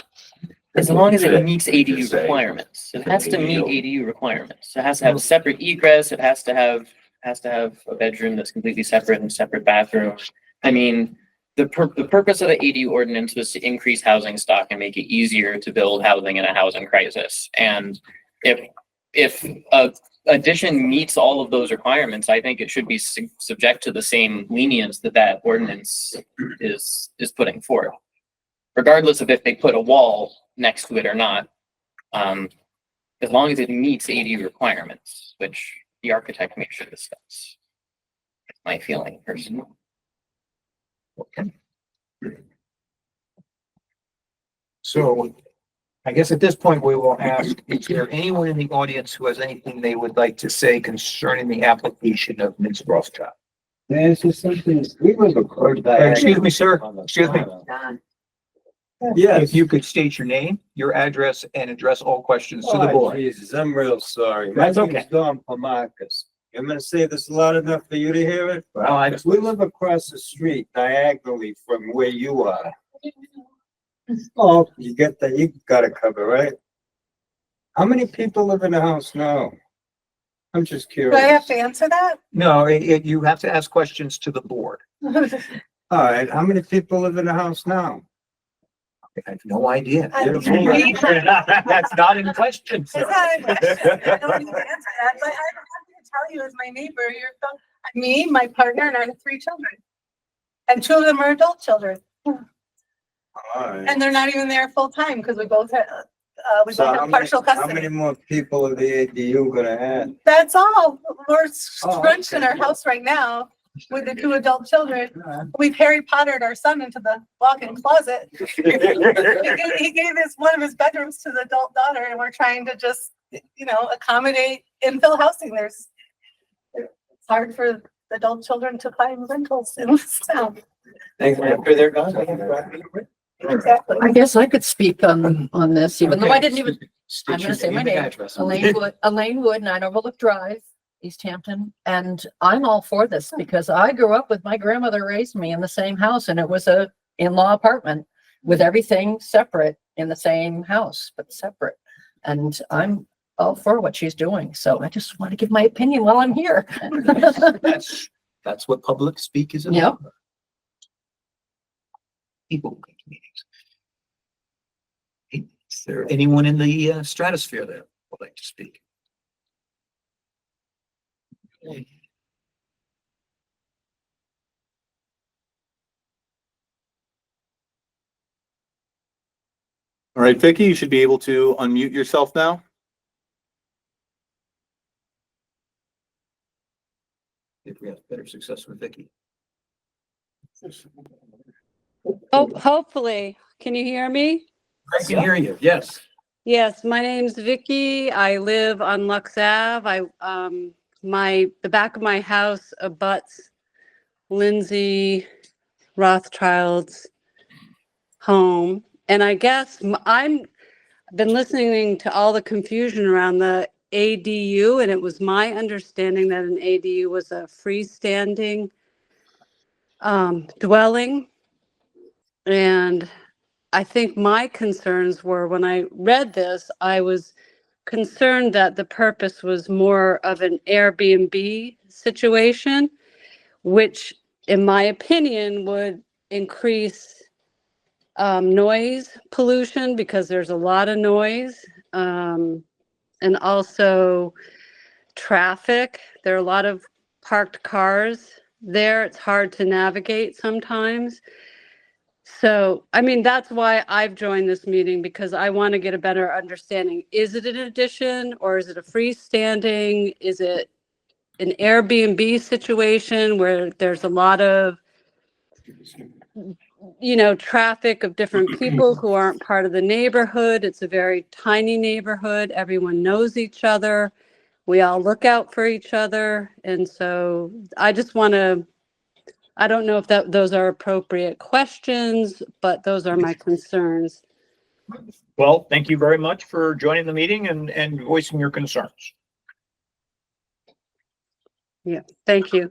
As long as it Fit, meets you ADU say, requirements, it has to meet ADU. ADU requirements. It has to have a separate egress, it has to have a bedroom that's completely separate and separate bathroom. I mean, the purpose of the ADU ordinance was to increase housing stock and make it easier to build housing in a housing crisis. And if a addition meets all of those requirements, I think it should be subject to the same lenience that ordinance is putting forth, regardless of if they put a wall next to it or not. As long as it meets ADU requirements, which the architect may should discuss. That's my feeling personally. So I guess at this point, we will ask, is there anyone in the audience who has anything they would like to say concerning the application of Ms. Rothschild? Excuse me, sir. Excuse me. Yes. If you could state your name, your address, and address all questions to the Oh, board. Jesus, I'm real sorry. That's My okay. name's Don Pomakis. I'm gonna say this loud enough for you to hear it. Well, We live across the street diagonally from where you are. Oh, you get that, you got it covered, right? How many people live in the house now? I'm just Do I have curious. to answer that? no, you have to ask questions to the board. All right, how many people live in the house now? I have no idea. I- That's not in question, It's sir. not a question. I don't need to answer that, but I'm happy to tell you as my neighbor, me, my partner, and I have 3 children. And 2 of them are adult children, All right. and they're not even there full time because we both have, So how many, partial how many custody. more people are the ADU gonna add? That's all. We're Oh, scrunched in okay. our house right now with the 2 adult children. We've Harry Pottered our son into the walk-in closet. He gave one of his bedrooms to the adult daughter, and we're trying to just, accommodate infill housing. It's hard for the adult children to find rentals in this town. After they're gone. Exactly. I guess I could speak on this, even though I didn't even, I'm gonna say my name, Elaine Wood, 9 Overlook Drive, Easthampton. And I'm all for this because I grew up with my grandmother raised me in the same house, and it was a in-law apartment with everything separate in the same house, but separate. And I'm all for what she's doing. So I just want to give my opinion while I'm here. That's what public speak is Yep. about. People come to meetings. Is there anyone in the stratosphere that would like to speak? All right, Vicky, you should be able to unmute yourself now. If we have better success with Vicky. Oh, hopefully. Can you hear me? I can hear you, yes. Yes, my name's Vicky. I live on Lux Ave. The back of my house abuts Lindsay Rothschild's home. And I guess I've been listening to all the confusion around the ADU, and it was my understanding that an ADU was a freestanding dwelling. And I think my concerns were when I read this, I was concerned that the purpose was more of an Airbnb situation, which, in my opinion, would increase noise pollution because there's a lot of noise, and also traffic. There are a lot of parked cars there. It's hard to navigate sometimes. So, I mean, that's why I've joined this meeting, because I want to get a better understanding. Is it an addition or is it a freestanding? Is it an Airbnb situation where there's a lot of, traffic of different people who aren't part of the neighborhood? It's a very tiny neighborhood. Everyone knows each other. We all look out for each other. And so I just want to, I don't know if those are appropriate questions, but those are my concerns. Well, thank you very much for joining the meeting and voicing your concerns. Yeah, thank you.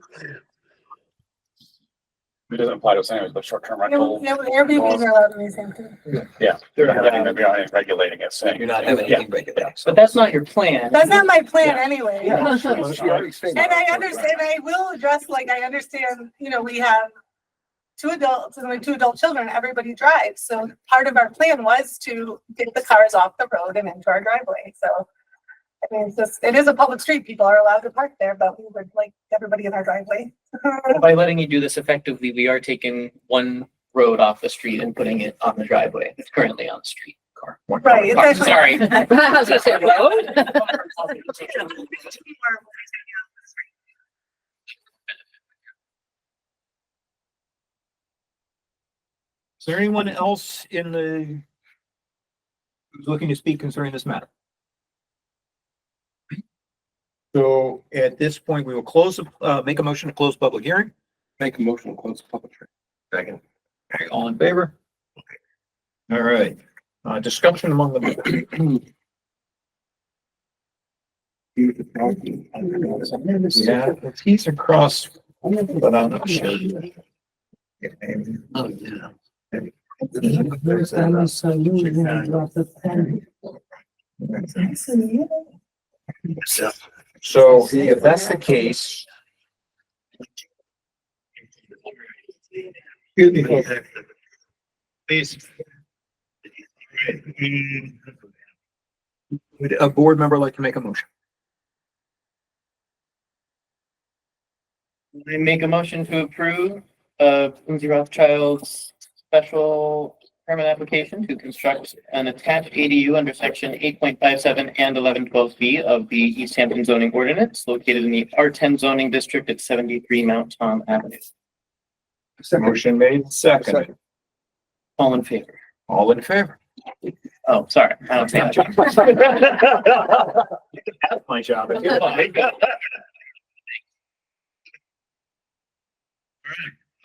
It doesn't apply to us anyways, but short-term rental. Airbnbs are allowed in Easthampton. Yeah, we aren't regulating it, saying. You're not having anything regulated. But that's not your plan. That's not my plan anyway. Yeah. And I understand, I will address, like, I understand, we have two adults and like 2 adult children, everybody drives. So part of our plan was to get the cars off the road and into our driveway. So, I mean, it is a public street. People are allowed to park there, but we would like everybody in our driveway. By letting you do this effectively, we are taking one road off the street and putting it on the driveway. It's currently on the street. Right. Car. Sorry. I was gonna say, road? Is there anyone else who's looking to speak concerning this matter? So at this point, we will make a motion to close public hearing. Make a motion to close the public hearing. Second. Okay, all in favor? All right, discussion among the. Yeah, he's across, but I'm not sure. Oh, yeah. So if that's the case. Please. Would a board member like to make a motion? I make a motion to approve Lindsay Rothschild's special permit application to construct an attached ADU under section 8.57 and 1112B of the Easthampton zoning ordinance located in the R10 zoning district at 73 Mount Tom Avenue. Motion made, second. All in favor? All in favor? Oh, sorry. I don't say that. That's my job. If you'd like.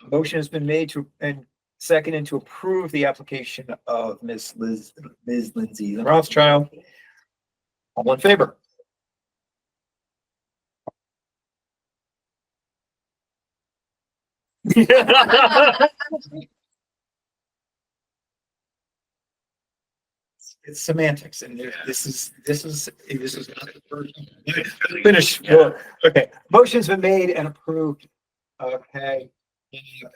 Motion has been made and seconded to approve the application of Ms. Lindsay Rothschild. All in favor? It's semantics, and this is not the first. Finish. Okay, motion's been made and approved. Okay,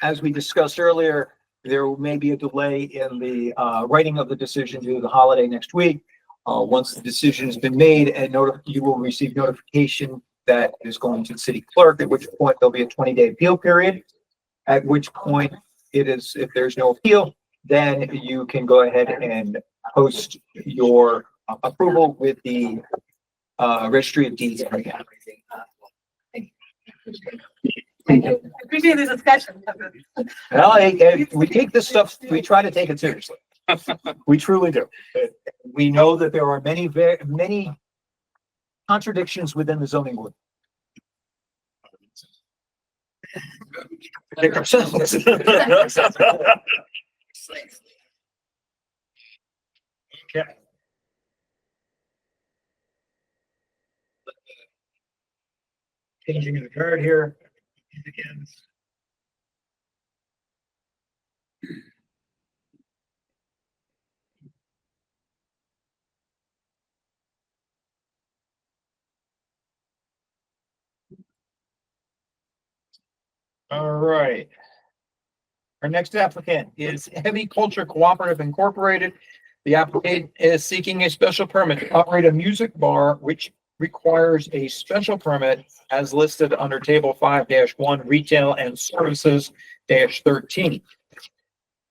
as we discussed earlier, there may be a delay in the writing of the decision due to the holiday next week. Once the decision has been made, and you will receive notification that is going to the city clerk, at which point there'll be a 20-day appeal period. At which point if there's no appeal, then you can go ahead and post your approval with the registry of deeds. Appreciate the discussion. Well, we take this stuff, we try to take it seriously. We truly do. We know that there are many contradictions within the zoning board. Okay. Changing the card here. Again. All right. Our next applicant is Heavy Culture Cooperative Incorporated. The applicant is seeking a special permit to operate a music bar, which requires a special permit as listed under table 5-1 retail and services -13.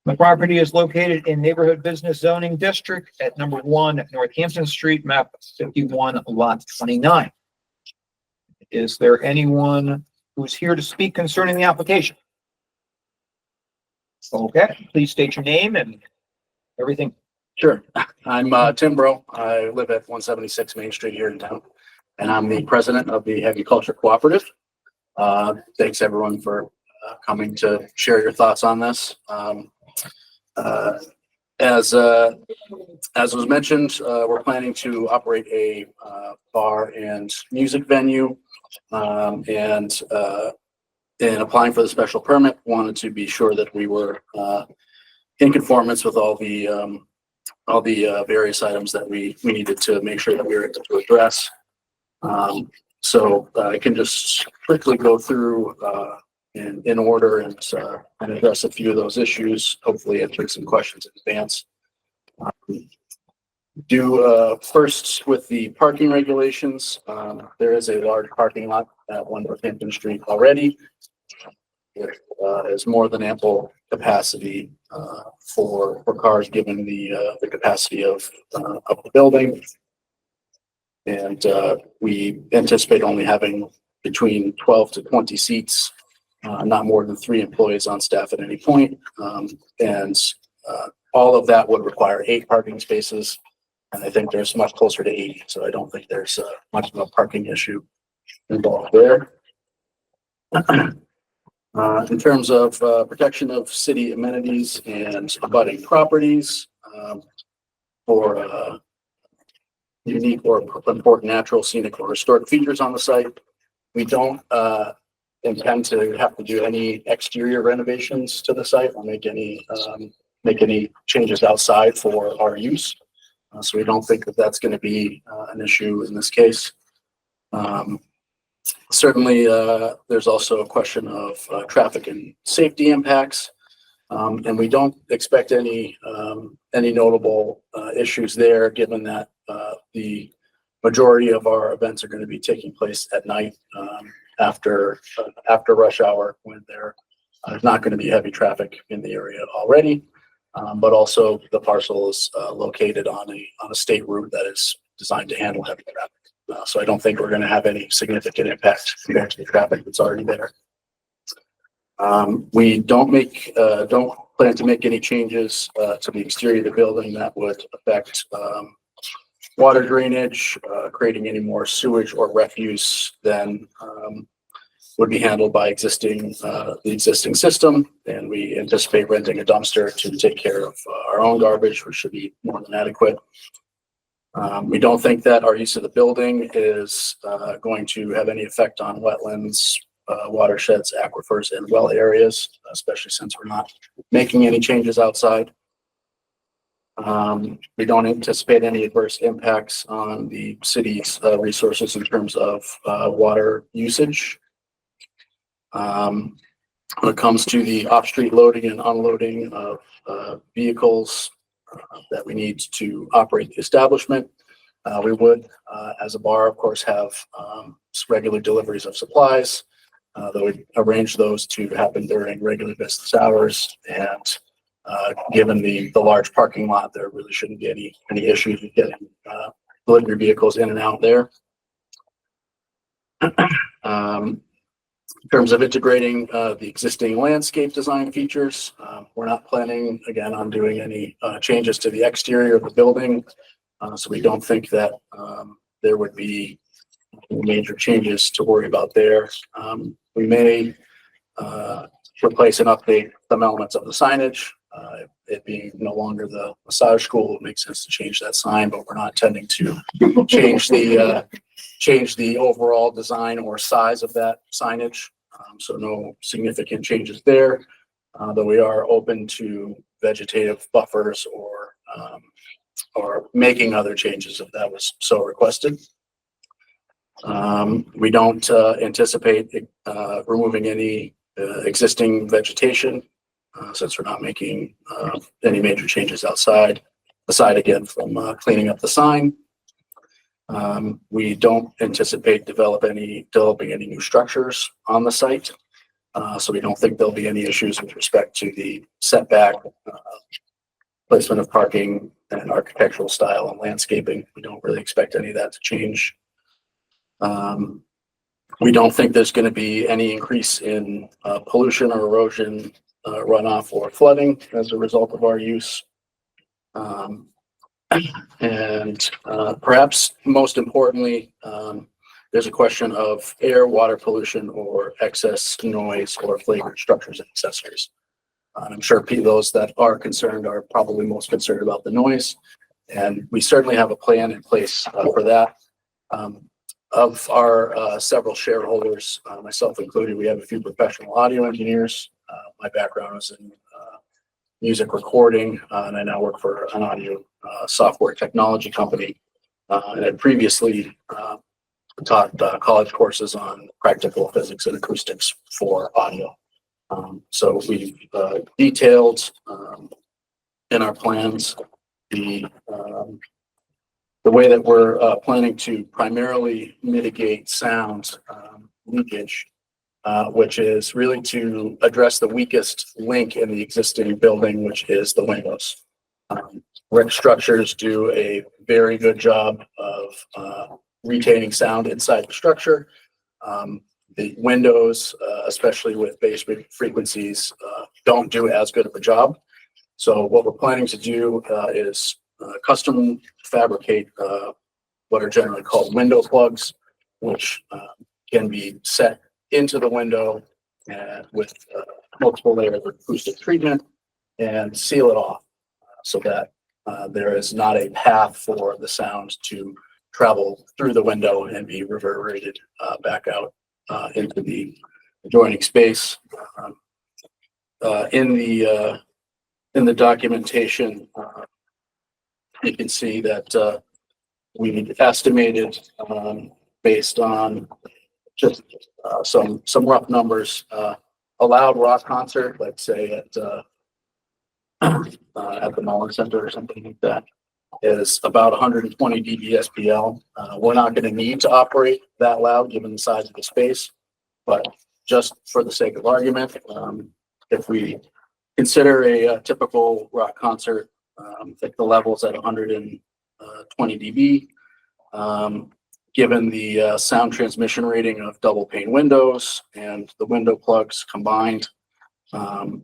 The property is located in Neighborhood Business Zoning District at number 1 Northampton Street, map 51, lot 29. Is there anyone who's here to speak concerning the application? Okay, please state your name and everything. Sure. I'm Tim Bro. I live at 176 Main Street here in town, and I'm the president of the Heavy Culture Cooperative. Thanks everyone for coming to share your thoughts on this. As was mentioned, we're planning to operate a bar and music venue, and in applying for the special permit, wanted to be sure that we were in conformance with all the various items that we needed to make sure that we were able to address. So I can just quickly go through in order and address a few of those issues. Hopefully answer some questions in advance. First with the parking regulations. There is a large parking lot at 1 Northampton Street already. It is more than ample capacity for cars, given the capacity of the building. And we anticipate only having between 12 to 20 seats, not more than 3 employees on staff at any point. And all of that would require 8 parking spaces. And I think there's much closer to 80. So I don't think there's much of a parking issue involved there. In terms of protection of city amenities and abutting properties, for unique or important natural, scenic, or historic features on the site, we don't intend to have to do any exterior renovations to the site or make any changes outside for our use. So we don't think that that's going to be an issue in this case. Certainly, there's also a question of traffic and safety impacts, and we don't expect any notable issues there, given that the majority of our events are going to be taking place at night after rush hour, when there's not going to be heavy traffic in the area already. But also the parcel is located on a state route that is designed to handle heavy traffic. So I don't think we're going to have any significant impact compared to the traffic that's already there. We don't plan to make any changes to the exterior of the building that would affect water drainage, creating any more sewage or refuse than would be handled by the existing system. And we anticipate renting a dumpster to take care of our own garbage, which should be more than adequate. We don't think that our use of the building is going to have any effect on wetlands, watersheds, aquifers, and well areas, especially since we're not making any changes outside. We don't anticipate any adverse impacts on the city's resources in terms of water usage. When it comes to the off-street loading and unloading of vehicles that we need to operate the establishment, we would, as a bar, of course, have regular deliveries of supplies. Though we arrange those to happen during regular business hours, and Given the large parking lot, there really shouldn't be any issues with getting delivery vehicles in and out there. In terms of integrating the existing landscape design features, we're not planning, again, on doing any changes to the exterior of the building. So we don't think that there would be major changes to worry about there. We may replace and update some elements of the signage. It being no longer the massage school, it makes sense to change that sign, but we're not intending to change the overall design or size of that signage. So no significant changes there, though we are open to vegetative buffers or making other changes if that was so requested. We don't anticipate removing any existing vegetation since we're not making any major changes aside again from cleaning up the sign. We don't anticipate developing any new structures on the site. So we don't think there'll be any issues with respect to the setback, placement of parking and architectural style and landscaping. We don't really expect any of that to change. We don't think there's going to be any increase in pollution or erosion, runoff or flooding as a result of our use. And perhaps most importantly, there's a question of air, water pollution, or excess noise or flagrant structures and accessories. I'm sure those that are concerned are probably most concerned about the noise, and we certainly have a plan in place for that. Of our several shareholders, myself included, we have a few professional audio engineers. My background is in music recording, and I now work for an audio software technology company. And I previously taught college courses on practical physics and acoustics for audio. So we've detailed in our plans the way that we're planning to primarily mitigate sound leakage, which is really to address the weakest link in the existing building, which is the windows. Brick structures do a very good job of retaining sound inside the structure. The windows, especially with bass frequencies, don't do as good of a job. So what we're planning to do is custom fabricate what are generally called window plugs, which can be set into the window with multiple layers of acoustic treatment and seal it off so that there is not a path for the sound to travel through the window and be reverberated back out into the adjoining space. In the documentation, you can see that we estimated based on just some rough numbers, a loud rock concert, let's say at the Mullen Center or something like that, is about 120 dB SPL. We're not going to need to operate that loud given the size of the space, but just for the sake of argument, if we consider a typical rock concert, like the levels at 120 dB, given the sound transmission rating of double pane windows and the window plugs combined,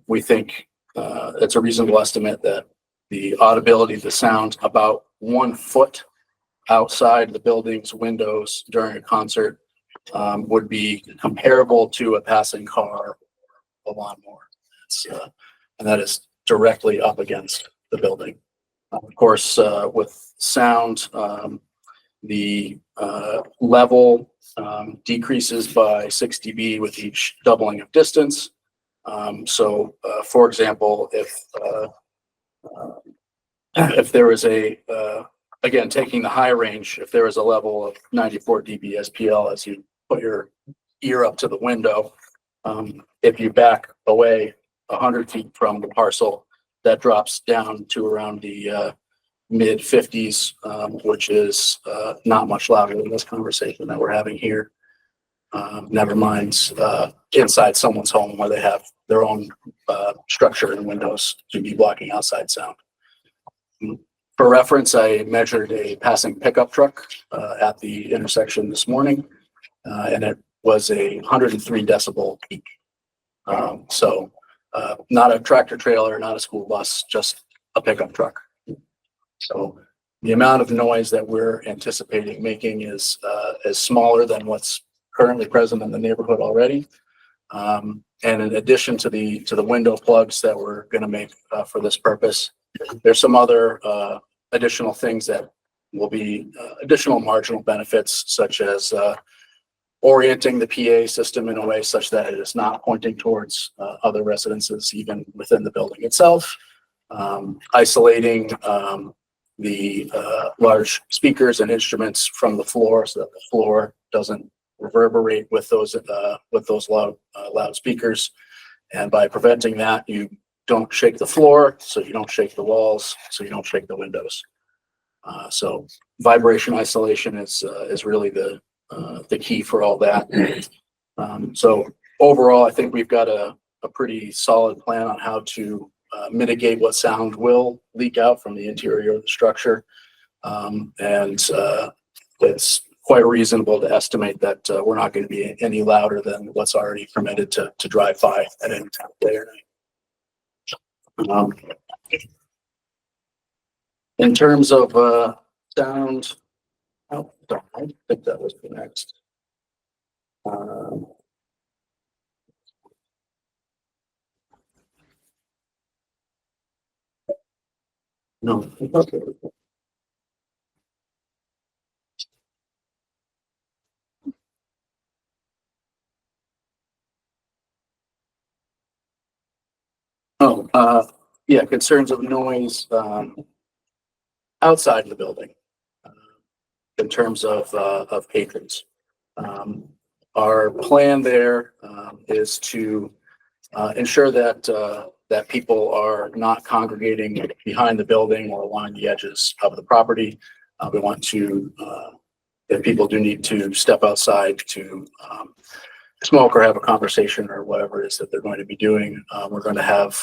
we think it's a reasonable estimate that the audibility of the sound about 1 foot outside the building's windows during a concert would be comparable to a passing car or a lawnmower. And that is directly up against the building. Of course, with sound, the level decreases by 6 dB with each doubling of distance. So, for example, if there is again, taking the high range, if there is a level of 94 dB SPL as you put your ear up to the window, if you back away 100 feet from the parcel, that drops down to around the mid 50s, which is not much louder than this conversation that we're having here. never mind, inside someone's home where they have their own, structure and windows to be blocking outside sound. For reference, I measured a passing pickup truck, at the intersection this morning, and it was 103 decibel peak. Not a tractor trailer, not a school bus, just a pickup truck. So the amount of noise that we're anticipating making is smaller than what's currently present in the neighborhood already. And in addition to the window plugs that we're going to make for this purpose, there's some other additional things that will be additional marginal benefits, such as orienting the PA system in a way such that it is not pointing towards other residences, even within the building itself. Isolating the large speakers and instruments from the floor so that the floor doesn't reverberate with those loud speakers. And by preventing that, you don't shake the floor, so you don't shake the walls, so you don't shake the windows. So vibration isolation is really the key for all that. So overall, I think we've got a pretty solid plan on how to mitigate what sound will leak out from the interior of the structure. It's quite reasonable to estimate that we're not going to be any louder than what's already permitted to drive by at any time of day or night. In terms of sound, I think that was the next. No. Okay. Yeah, concerns of noise outside the building in terms of patrons. Our plan there is to ensure that people are not congregating behind the building or along the edges of the property. We want to, if people do need to step outside to smoke or have a conversation or whatever it is that they're going to be doing, we're going to have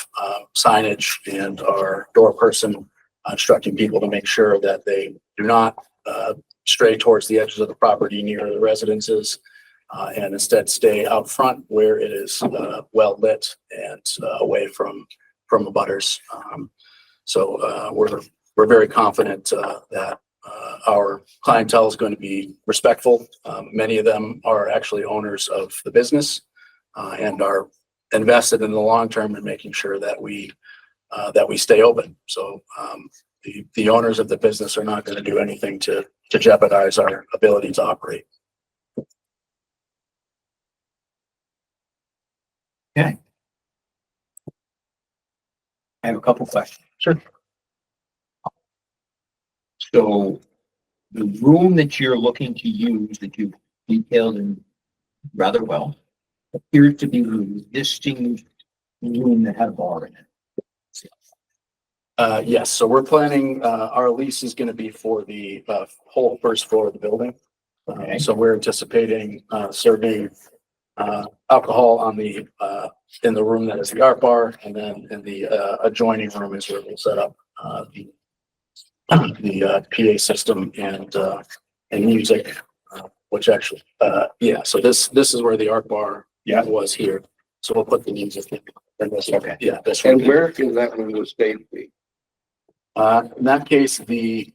signage and our door person instructing people to make sure that they do not stray towards the edges of the property near the residences, and instead stay out front where it is well lit and away from abutters. So we're very confident that our clientele is going to be respectful. Many of them are actually owners of the business and are invested in the long term in making sure that we stay open. So the owners of the business are not going to do anything to jeopardize our ability to operate. Okay. I have a couple questions. Sure. So the room that you're looking to use, that you've detailed in rather well, appears to be the existing room that had a bar in it. Yes, so we're planning, our lease is going to be for the whole first floor of the building. So we're anticipating serving alcohol on the in the room that is the art bar, and then in the adjoining room is where we'll set up the PA system and music, which actually so this is where the art bar was here. So we'll put the music in this. Okay. Yeah, that's And where can that window stage be? In that case, the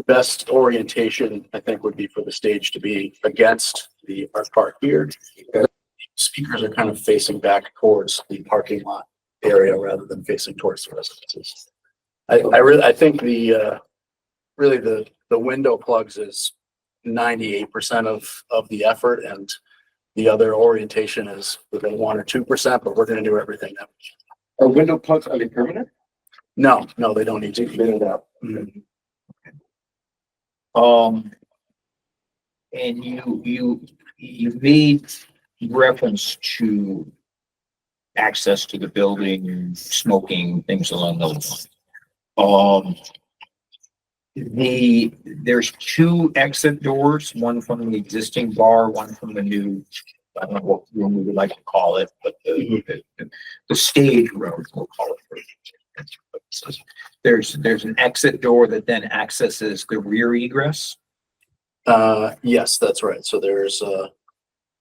best orientation, I think, would be for the stage to be against the art park here. Speakers are kind of facing back towards the parking lot area rather than facing towards the residences. I think the window plugs is 98% of the effort, and the other orientation is within 1 or 2%, but we're going to do everything that we can. Are window plugs, are they permanent? No, they don't need to be fitted out. And you made reference to access to the building, smoking, things along those lines. There's two exit doors, one from the existing bar, one from the new, I don't know what room we would like to call it, but the stage road, we'll call it. There's an exit door that then accesses the rear egress. Yes, that's right. So there's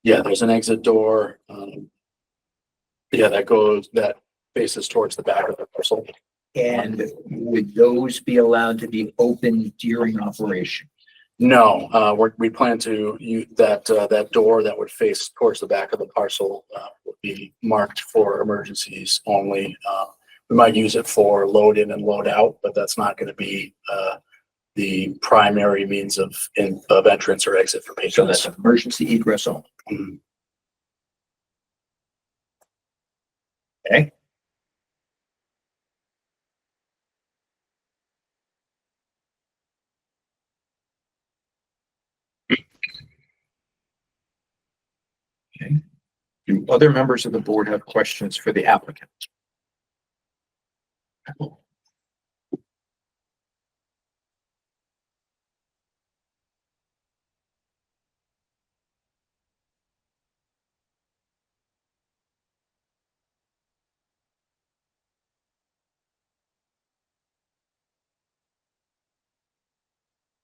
there's an exit door. That faces towards the back of the parcel. And would those be allowed to be open during operation? No, we plan to use that door that would face towards the back of the parcel, would be marked for emergencies only. We might use it for load in and load out, but that's not going to be, the primary means of entrance or exit for So patrons. that's emergency egress only. Mhm. Okay. Okay. Do other members of the board have questions for the applicant?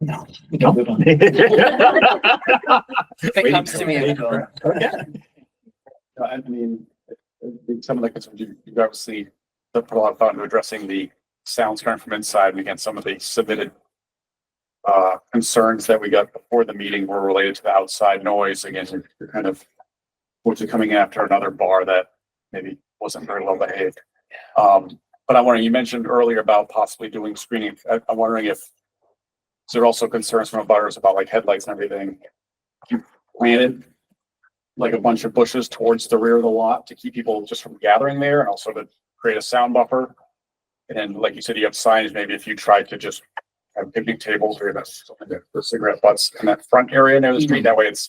No. If it comes to me, I will. I mean, some of the concerns you've obviously put a lot of thought into addressing the sounds coming from inside, and again, some of the submitted concerns that we got before the meeting were related to the outside noise. Again, you're kind of fortunately coming after another bar that maybe wasn't very well behaved. But I'm wondering, you mentioned earlier about possibly doing screening. I'm wondering if there are also concerns from abutters about like headlights and everything. You planted like a bunch of bushes towards the rear of the lot to keep people just from gathering there, and also to create a sound buffer. And then, like you said, you have signage. Maybe if you tried to just have picnic tables or the cigarette butts in that front area near the street, that way it's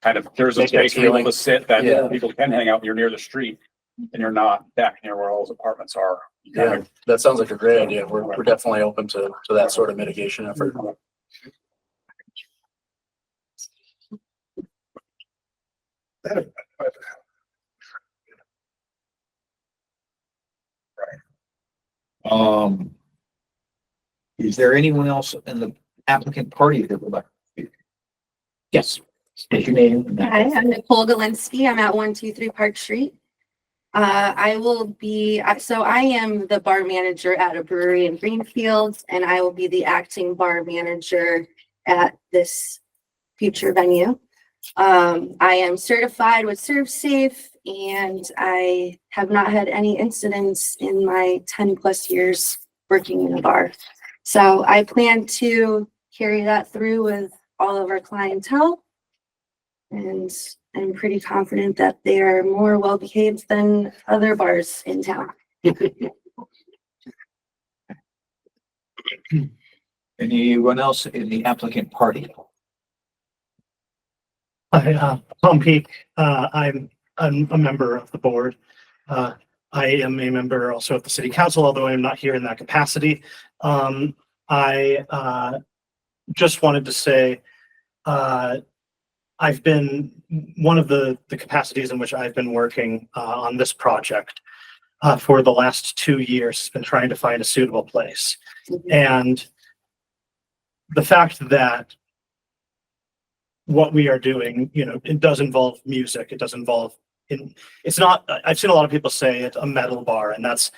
kind of, there's a Make it space for people appealing. to sit that Yeah. people can hang out when you're near the street and you're not back near where all those apartments are. You kind Yeah, of- that sounds like a great idea. We're definitely open to that sort of mitigation effort. Is there anyone else in the applicant party that would like to speak? Yes. State your name. Hi, I'm Nicole Galinsky. I'm at 123 Park Street. I will be, so I am the bar manager at a brewery in Greenfield, and I will be the acting bar manager at this future venue. I am certified with ServSafe, and I have not had any incidents in my 10+ years working in a bar. So I plan to carry that through with all of our clientele. And I'm pretty confident that they are more well-behaved than other bars in town. Anyone else in the applicant party? Hi, Tom Peak. I'm a member of the board. I am a member also of the city council, although I am not here in that capacity. I just wanted to say, I've been one of the capacities in which I've been working on this project for the last 2 years has been trying to find a suitable place. And the fact that what we are doing, it does involve music. It does involve, it's not, I've seen a lot of people say it's a metal bar, and that's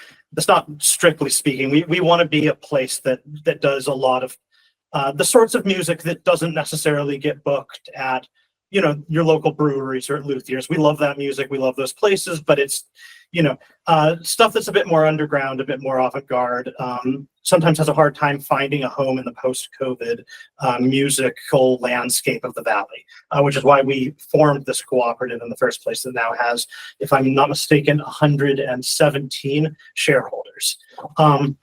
not strictly speaking. We want to be a place that does a lot of the sorts of music that doesn't necessarily get booked at, your local breweries or at Luthier's. We love that music. We love those places, but it's, stuff that's a bit more underground, a bit more avant-garde, sometimes has a hard time finding a home in the post-COVID musical landscape of the Valley, which is why we formed this cooperative in the first place that now has, if I'm not mistaken, 117 shareholders. One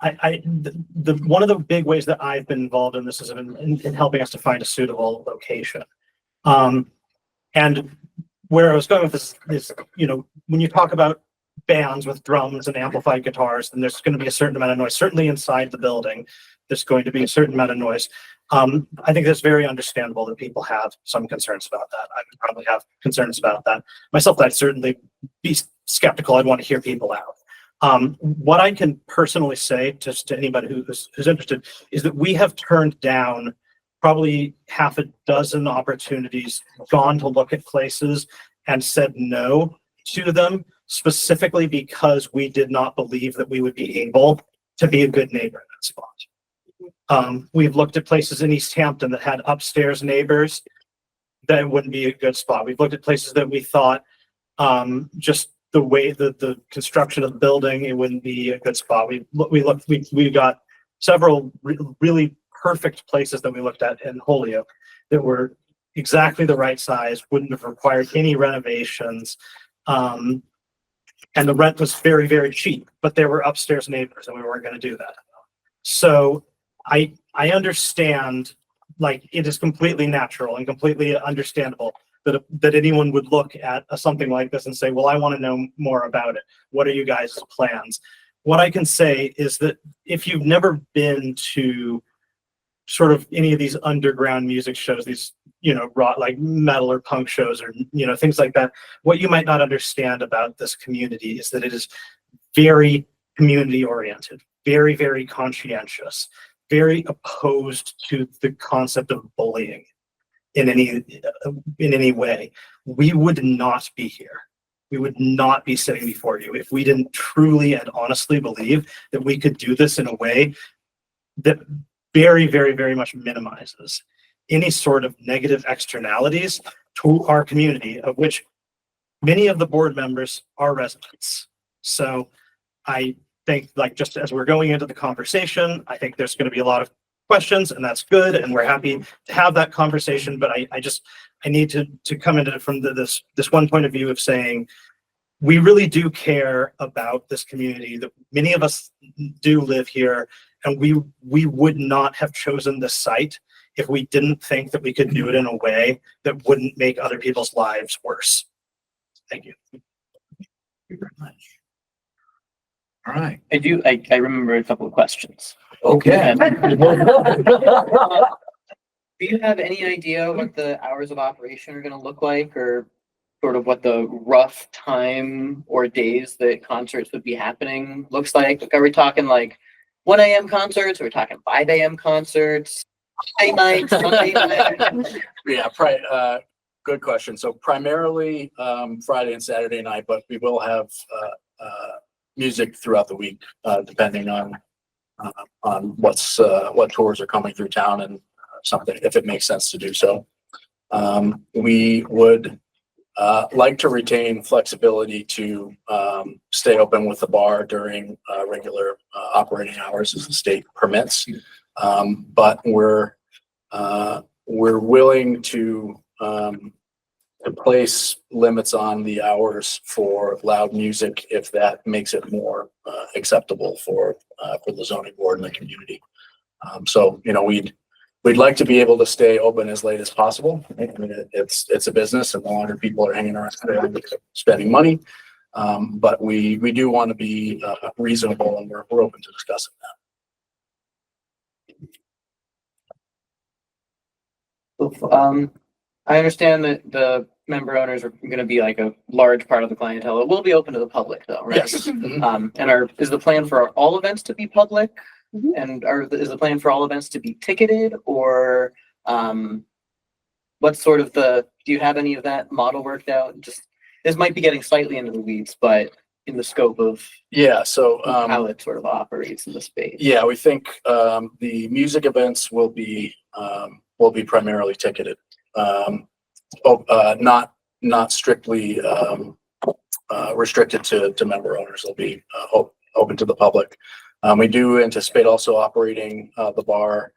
of the big ways that I've been involved in this is in helping us to find a suitable location. And where I was going with this is, when you talk about bands with drums and amplified guitars, then there's going to be a certain amount of noise. Certainly inside the building, there's going to be a certain amount of noise. I think that's very understandable that people have some concerns about that. I would probably have concerns about that myself. I'd certainly be skeptical. I'd want to hear people out. What I can personally say just to anybody who's interested is that we have turned down probably half a dozen opportunities, gone to look at places and said no to them, specifically because we did not believe that we would be able to be a good neighbor in that spot. We've looked at places in Easthampton that had upstairs neighbors that wouldn't be a good spot. We've looked at places that we thought just the way that the construction of the building, it wouldn't be a good spot. We got several really perfect places that we looked at in Holyoke that were exactly the right size, wouldn't have required any renovations. And the rent was very, very cheap, but there were upstairs neighbors and we weren't going to do that. So I understand, like, it is completely natural and completely understandable that anyone would look at something like this and say, well, I want to know more about it. What are you guys' plans? What I can say is that if you've never been to sort of any of these underground music shows, these, rock, like metal or punk shows or, things like that, what you might not understand about this community is that it is very community oriented, very, very conscientious, very opposed to the concept of bullying in any way. We would not be here. We would not be sitting before you if we didn't truly and honestly believe that we could do this in a way that very, very, very much minimizes any sort of negative externalities to our community, of which many of the board members are residents. So I think, like, just as we're going into the conversation, I think there's going to be a lot of questions, and that's good, and we're happy to have that conversation. But I need to come into it from this one point of view of saying, we really do care about this community, that many of us do live here, and we would not have chosen this site if we didn't think that we could do it in a way that wouldn't make other people's lives worse. Thank you. Thank you very much. All right. I remember a couple of questions. Okay. Do you have any idea what the hours of operation are going to look like, or sort of what the rough time or days that concerts would be happening looks like? Are we talking like 1 a.m. concerts? Are we talking 5 a.m. concerts? Friday nights, Sunday nights? Yeah, good question. So primarily Friday and Saturday night, but we will have music throughout the week, depending on what tours are coming through town and something, if it makes sense to do so. We would like to retain flexibility to stay open with the bar during regular operating hours as the state permits. But we're willing to place limits on the hours for loud music if that makes it more acceptable for the zoning board and the community. So, we'd like to be able to stay open as late as possible. I mean, it's a business, and the longer people are hanging around, they're spending money. But we do want to be reasonable, and we're open to discussing that. I understand that the member owners are going to be like a large part of the clientele. It will be open to the public, though, right? Yes. And is the plan for all events to be public? And is the plan for all events to be ticketed, or what's sort of do you have any of that model worked out? Just, this might be getting slightly into the weeds, but in the scope of so how it sort of operates in the space. Yeah, we think the music events will be primarily ticketed, not strictly restricted to member owners. They'll be open to the public. We do anticipate also operating the bar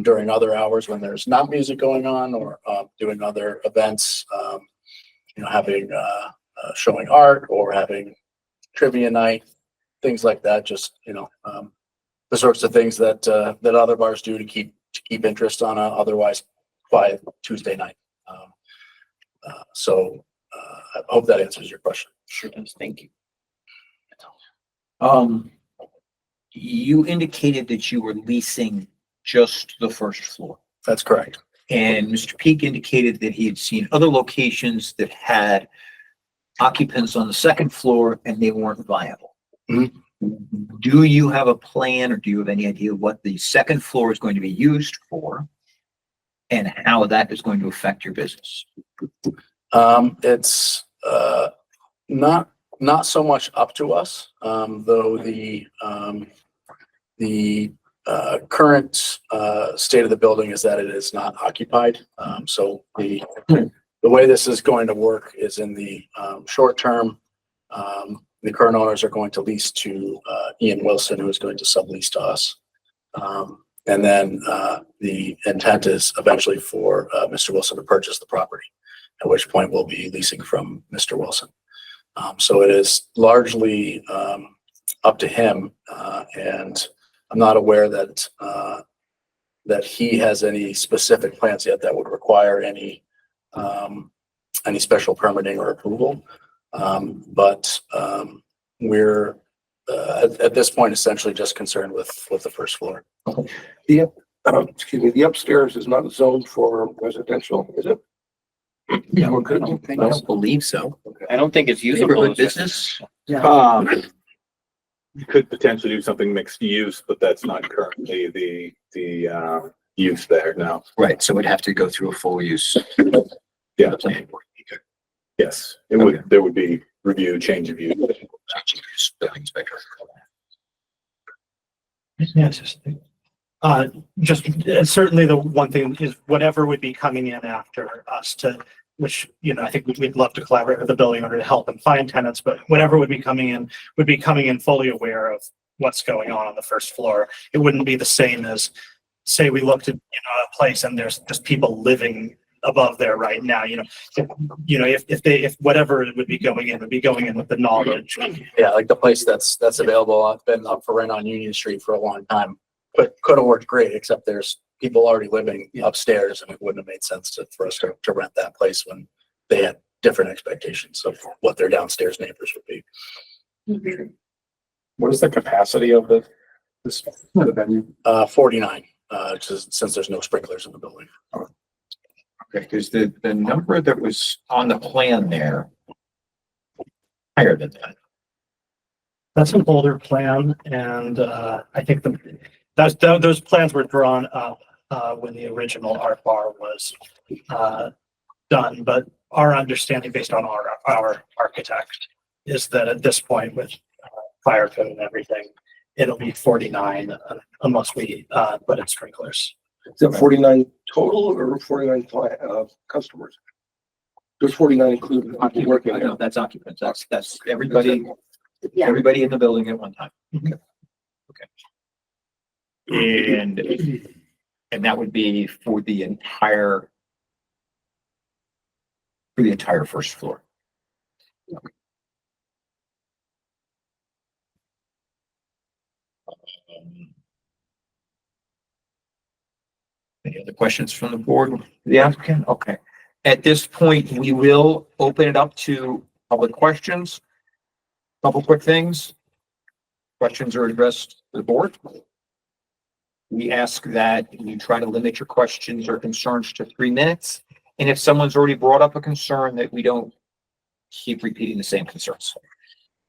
during other hours when there's not music going on, or doing other events, having showing art or having trivia night, things like that. Just, the sorts of things that other bars do to keep interest on a otherwise quiet Tuesday night. So I hope that answers your question. Sure does. Thank you. You indicated that you were leasing just the first floor. That's correct. And Mr. Peak indicated that he had seen other locations that had occupants on the second floor and they weren't viable. Do you have a plan or do you have any idea what the second floor is going to be used for and how that is going to affect your business? It's not so much up to us, though the current state of the building is that it is not occupied. So the way this is going to work is in the short term. The current owners are going to lease to Ian Wilson, who is going to sublease to us. And then the intent is eventually for Mr. Wilson to purchase the property, at which point we'll be leasing from Mr. Wilson. So it is largely up to him, and I'm not aware that that he has any specific plans yet that would require any special permitting or approval. But we're at this point essentially just concerned with the first floor. Excuse me, the upstairs is not zoned for residential, is it? Yeah, we're good. I don't believe so. I don't think it's usable. Neighborhood as business? You could potentially do something mixed use, but that's not currently the use there now. Right, so it'd have to go through a full use. Yeah. Yes, it would, there would be review, change of use. Building inspector. Just certainly the one thing is whatever would be coming in after us to, which, you know, I think we'd love to collaborate with the building owner to help them find tenants, but whatever would be coming in fully aware of what's going on the first floor. It wouldn't be the same as, say, we looked at, a place and there's just people living above there right now, if whatever would be going in with the knowledge. Yeah, like the place that's available, I've been up for rent on Union Street for a long time, but could have worked great, except there's people already living upstairs, and it wouldn't have made sense for us to rent that place when they had different expectations of what their downstairs neighbors would be. What is the capacity of the venue? 49, since there's no sprinklers in the building. Okay, because the number that was on the plan there higher than that. That's an older plan, and I think those plans were drawn up when the original art bar was done. But our understanding, based on our architect, is that at this point, with fire code and everything, it'll be 49 unless we put in sprinklers. Is that 49 total or 49 customers? There's 49 included. People working there. No, that's occupants. That's everybody. Yeah. Everybody in the building at one time. Okay. Okay. And that would be for the entire first floor. Okay. Any other questions from the board? The applicant? Okay. At this point, we will open it up to public questions. Couple quick things. Questions are addressed to the board. We ask that you try to limit your questions or concerns to 3 minutes. And if someone's already brought up a concern, that we don't keep repeating the same concerns.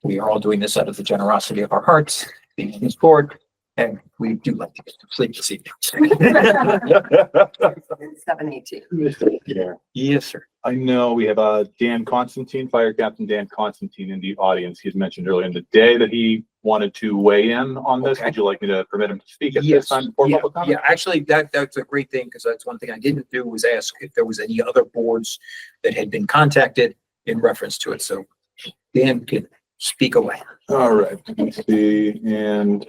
We are all doing this out of the generosity of our hearts, being on this board. And we do like to get to sleep this evening. 7:18. Yeah. Yes, sir. I know we have Dan Constantine, Fire Captain Dan Constantine in the audience. He had mentioned earlier in the day that he wanted to weigh in on this. Okay. Would you like me to permit him to speak at Yes. this time before public comment? Yeah, actually, that's a great thing, because that's one thing I didn't do, was ask if there was any other boards that had been contacted in reference to it. So Dan can speak away. All right. Let's see. And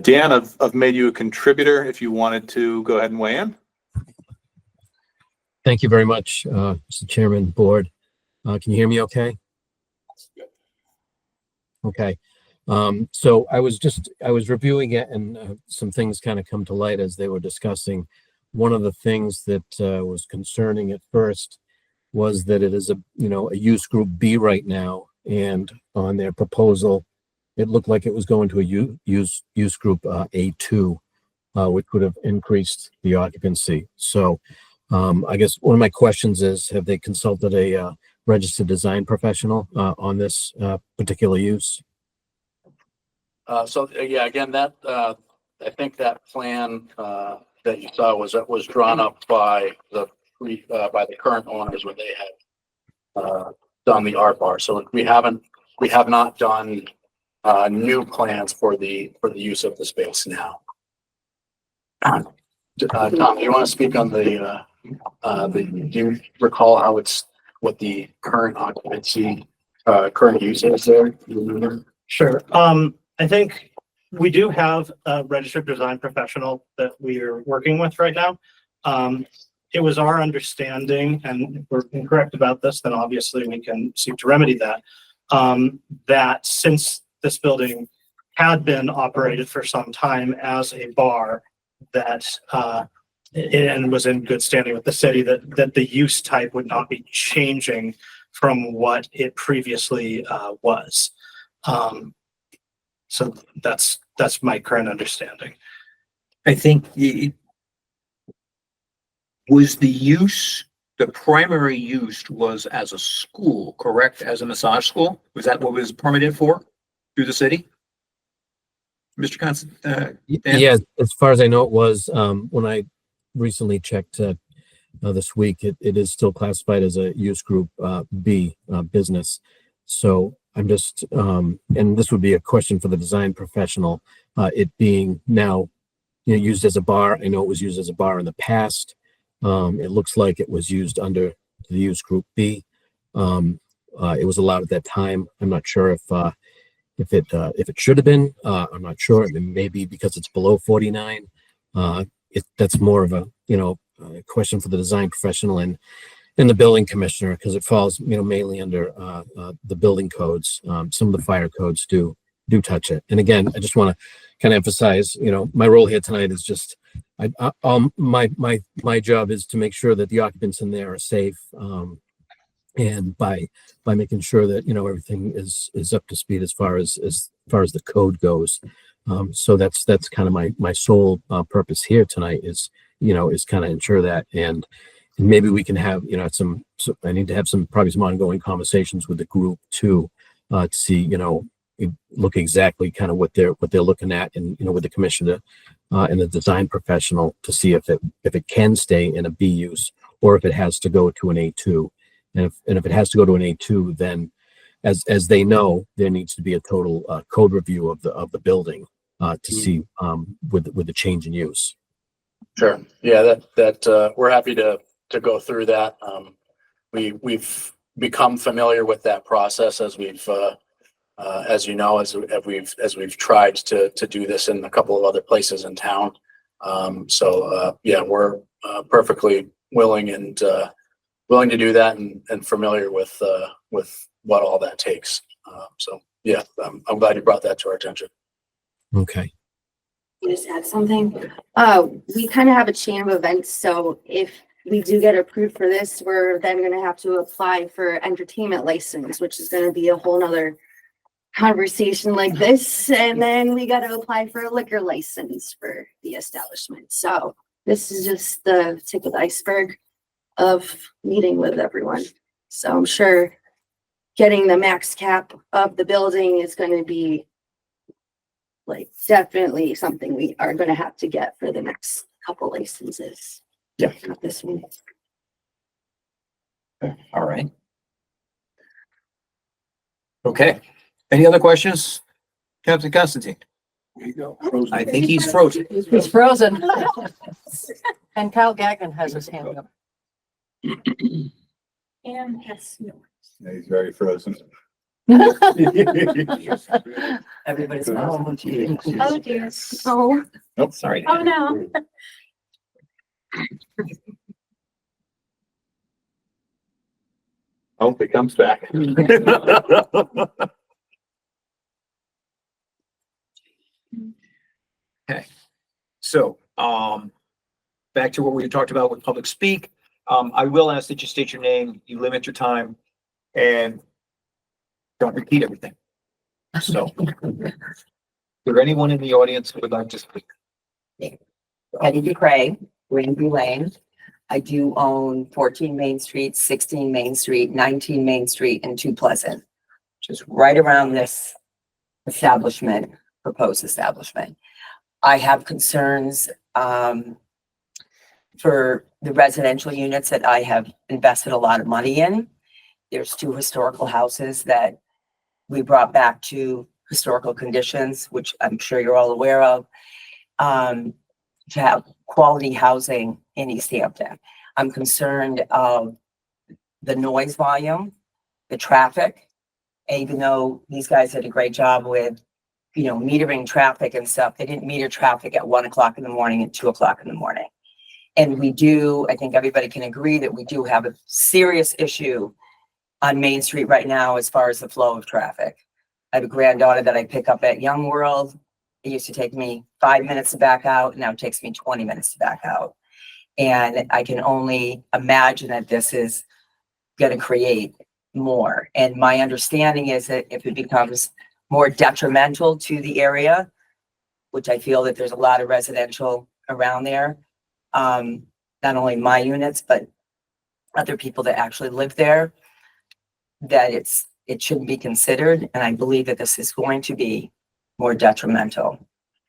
Dan, I've made you a contributor. If you wanted to go ahead and weigh in. Thank you very much, Mr. Chairman, board. Can you hear me okay? Okay. So I was reviewing it, and some things kind of come to light as they were discussing. One of the things that was concerning at first was that it is a, a use group B right now. And on their proposal, it looked like it was going to a use group A2, which would have increased the occupancy. So I guess one of my questions is, have they consulted a registered design professional on this particular use? Yeah, again, that, I think that plan, that you saw was drawn up by the current owners when they had, done the art bar. So we have not done, new plans for the use of the space now. Tom, do you want to speak on do you recall what the current occupancy, current use is there? Do you remember? Sure. I think we do have a registered design professional that we are working with right now. It was our understanding, and if we're incorrect about this, then obviously we can seek to remedy that, that since this building had been operated for some time as a bar, that and was in good standing with the city, that the use type would not be changing from what it previously was. So that's my current understanding. I think was the primary use was as a school, correct? As a massage school? Was that what was permitted for through the city? Mr. Constant? Yeah, as far as I know, it was, when I recently checked this week, it is still classified as a use group B business. So I'm just, and this would be a question for the design professional, it being now used as a bar. I know it was used as a bar in the past. It looks like it was used under the use group B. It was allowed at that time. I'm not sure if it should have been. I'm not sure. Maybe because it's below 49. That's more of a a question for the design professional and the building commissioner, because it falls mainly under the building codes. Some of the fire codes do touch it. And again, I just want to kind of emphasize, my role here tonight is just my job is to make sure that the occupants in there are safe, and by making sure that everything is up to speed as far as the code goes. So that's kind of my sole purpose here tonight is kind of ensure that, and maybe we can have I need to have probably some ongoing conversations with the group too, to see look exactly kind of what they're looking at, and with the commissioner and the design professional to see if it can stay in a B use or if it has to go to an A2. And if it has to go to an A2, then as they know, there needs to be a total code review of the building to see with the change in use. Sure. Yeah, that we're happy to go through that. We've become familiar with that process as we've as we've tried to do this in a couple of other places in town. Yeah, we're perfectly willing to do that and familiar with what all that takes. Yeah, I'm glad you brought that to our attention. Okay. Just add something. We kind of have a chain of events. So if we do get approved for this, we're then going to have to apply for entertainment license, which is going to be a whole nother conversation like this. And then we got to apply for a liquor license for the establishment. So this is just the tip of the iceberg of meeting with everyone. So I'm sure getting the max cap of the building is going to be like definitely something we are going to have to get for the next couple licenses. Yeah. Not this one. All right. Okay. Any other questions? Captain Constantine? There you go. I think he's frozen. He's frozen. And Kyle Gagnon has his hand up. And yes, no. Yeah, he's very frozen. Everybody's. Oh dear. Oh, Nope, sorry. oh no. I hope he comes back. Okay, so, back to what we talked about with public speak. I will ask that you state your name, you limit your time, and don't repeat everything. So, is there anyone in the audience who would like to speak? Eddie DeCray, Greenview Lane. I do own 14 Main Street, 16 Main Street, 19 Main Street, and 2 Pleasant, just right around this establishment, proposed establishment. I have concerns for the residential units that I have invested a lot of money in. There's 2 historical houses that we brought back to historical conditions, which I'm sure you're all aware of, to have quality housing in Easthampton. I'm concerned of the noise volume, the traffic, even though these guys did a great job with, metering traffic and stuff. They didn't meter traffic at 1 o'clock in the morning and 2 o'clock in the morning. And we do, I think everybody can agree that we do have a serious issue on Main Street right now as far as the flow of traffic. I have a granddaughter that I pick up at Young World. It used to take me 5 minutes to back out. Now it takes me 20 minutes to back out. And I can only imagine that this is going to create more. And my understanding is that if it becomes more detrimental to the area, which I feel that there's a lot of residential around there, not only my units, but other people that actually live there, that it shouldn't be considered. And I believe that this is going to be more detrimental.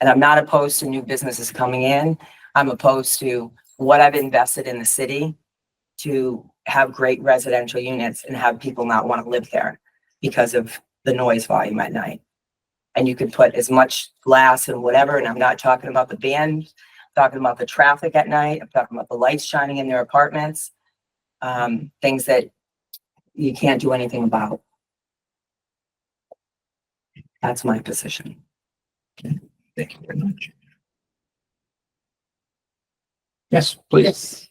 And I'm not opposed to new businesses coming in. I'm opposed to what I've invested in the city to have great residential units and have people not want to live there because of the noise volume at night. And you could put as much glass and whatever, and I'm not talking about the band, I'm talking about the traffic at night. I'm talking about the lights shining in their apartments, things that you can't do anything about. That's my position. Okay. Thank you very much. Yes, please. Yes.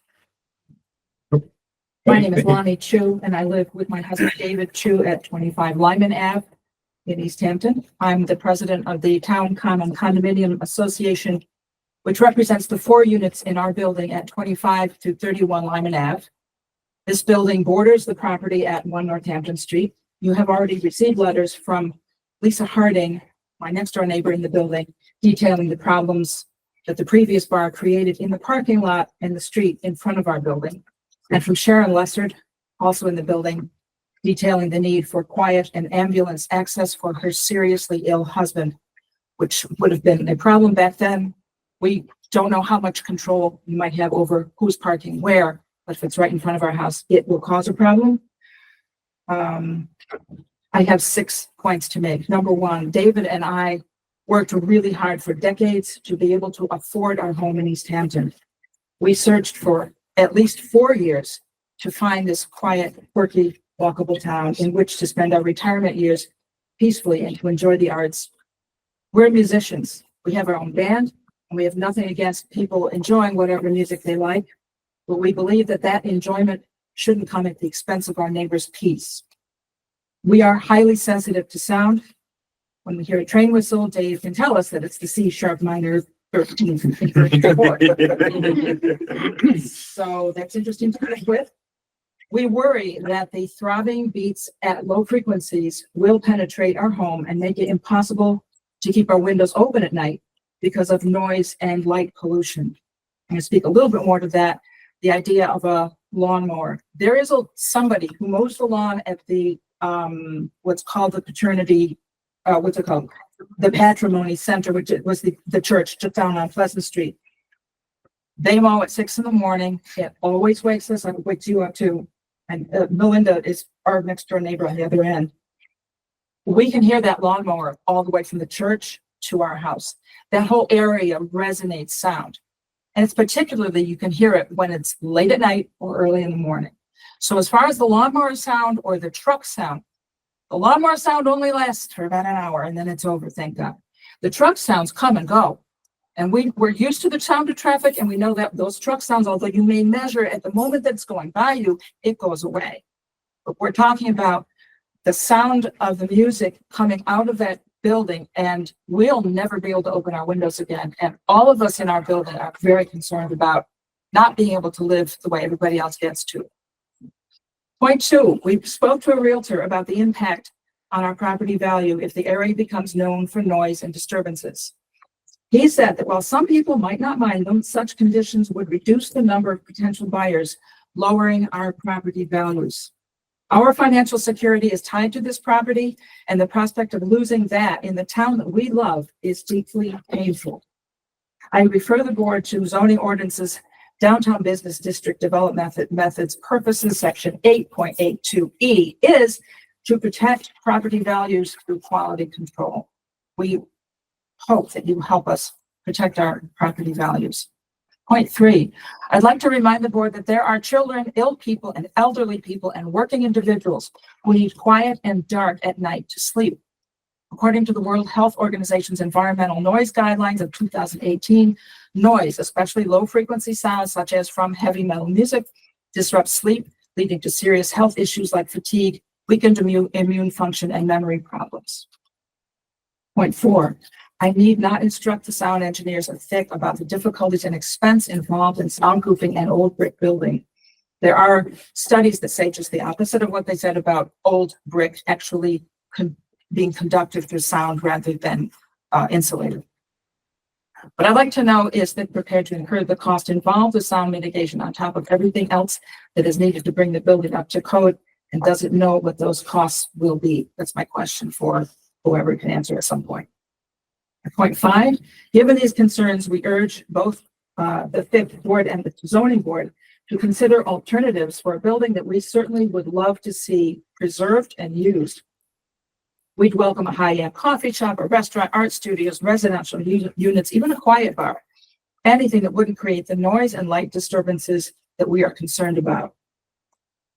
My name is Lonnie Chu, and I live with my husband David Chu at 25 Lyman Ave in Easthampton. I'm the president of the Town Common Condominium Association, which represents the 4 units in our building at 25 to 31 Lyman Ave. This building borders the property at 1 Northampton Street. You have already received letters from Lisa Harding, my next door neighbor in the building, detailing the problems that the previous bar created in the parking lot and the street in front of our building. And from Sharon Lessard, also in the building, detailing the need for quiet and ambulance access for her seriously ill husband, which would have been a problem back then. We don't know how much control we might have over who's parking where, but if it's right in front of our house, it will cause a problem. I have 6 points to make. Number 1, David and I worked really hard for decades to be able to afford our home in Easthampton. We searched for at least 4 years to find this quiet, quirky, walkable town in which to spend our retirement years peacefully and to enjoy the arts. We're musicians. We have our own band, and we have nothing against people enjoying whatever music they like, but we believe that that enjoyment shouldn't come at the expense of our neighbor's peace. We are highly sensitive to sound. When we hear a train whistle, Dave can tell us that it's the C sharp minor 13. So that's interesting to connect with. We worry that the throbbing beats at low frequencies will penetrate our home and make it impossible to keep our windows open at night because of noise and light pollution. I'm going to speak a little bit more to that, the idea of a lawnmower. There is somebody who mows the lawn at the what's called the paternity, what's it called? The Patrimony Center, which was the church just down on Pleasant Street. They mow at 6 in the morning. It always wakes us up, wakes you up too. And Melinda is our next door neighbor on the other end. We can hear that lawnmower all the way from the church to our house. That whole area resonates sound. And it's particularly, you can hear it when it's late at night or early in the morning. So as far as the lawnmower sound or the truck sound, the lawnmower sound only lasts for about an hour and then it's over, thank God. The truck sounds come and go. And we're used to the sound of traffic, and we know that those truck sounds, although you may measure at the moment that it's going by you, it goes away. But we're talking about the sound of the music coming out of that building, and we'll never be able to open our windows again. And all of us in our building are very concerned about not being able to live the way everybody else gets to. Point two, we spoke to a realtor about the impact on our property value if the area becomes known for noise and disturbances. He said that while some people might not mind them, such conditions would reduce the number of potential buyers, lowering our property values. Our financial security is tied to this property, and the prospect of losing that in the town that we love is deeply painful. I refer the board to zoning ordinances, downtown business district development methods purposes, section 8.82E is to protect property values through quality control. We hope that you help us protect our property values. Point three, I'd like to remind the board that there are children, ill people, and elderly people and working individuals who need quiet and dark at night to sleep. According to the World Health Organization's environmental noise guidelines of 2018, noise, especially low-frequency sounds such as from heavy metal music, disrupts sleep, leading to serious health issues like fatigue, weakened immune function, and memory problems. Point four, I need not instruct the sound engineers of THIC about the difficulties and expense involved in soundproofing an old brick building. There are studies that say just the opposite of what they said about old brick actually being conductive through sound rather than insulated. What I'd like to know is that prepared to incur the cost involved with sound mitigation on top of everything else that is needed to bring the building up to code, and does it know what those costs will be? That's my question for whoever can answer at some point. Point five, given these concerns, we urge both the fifth board and the zoning board to consider alternatives for a building that we certainly would love to see preserved and used. We'd welcome a high-end coffee shop, a restaurant, art studios, residential units, even a quiet bar, anything that wouldn't create the noise and light disturbances that we are concerned about.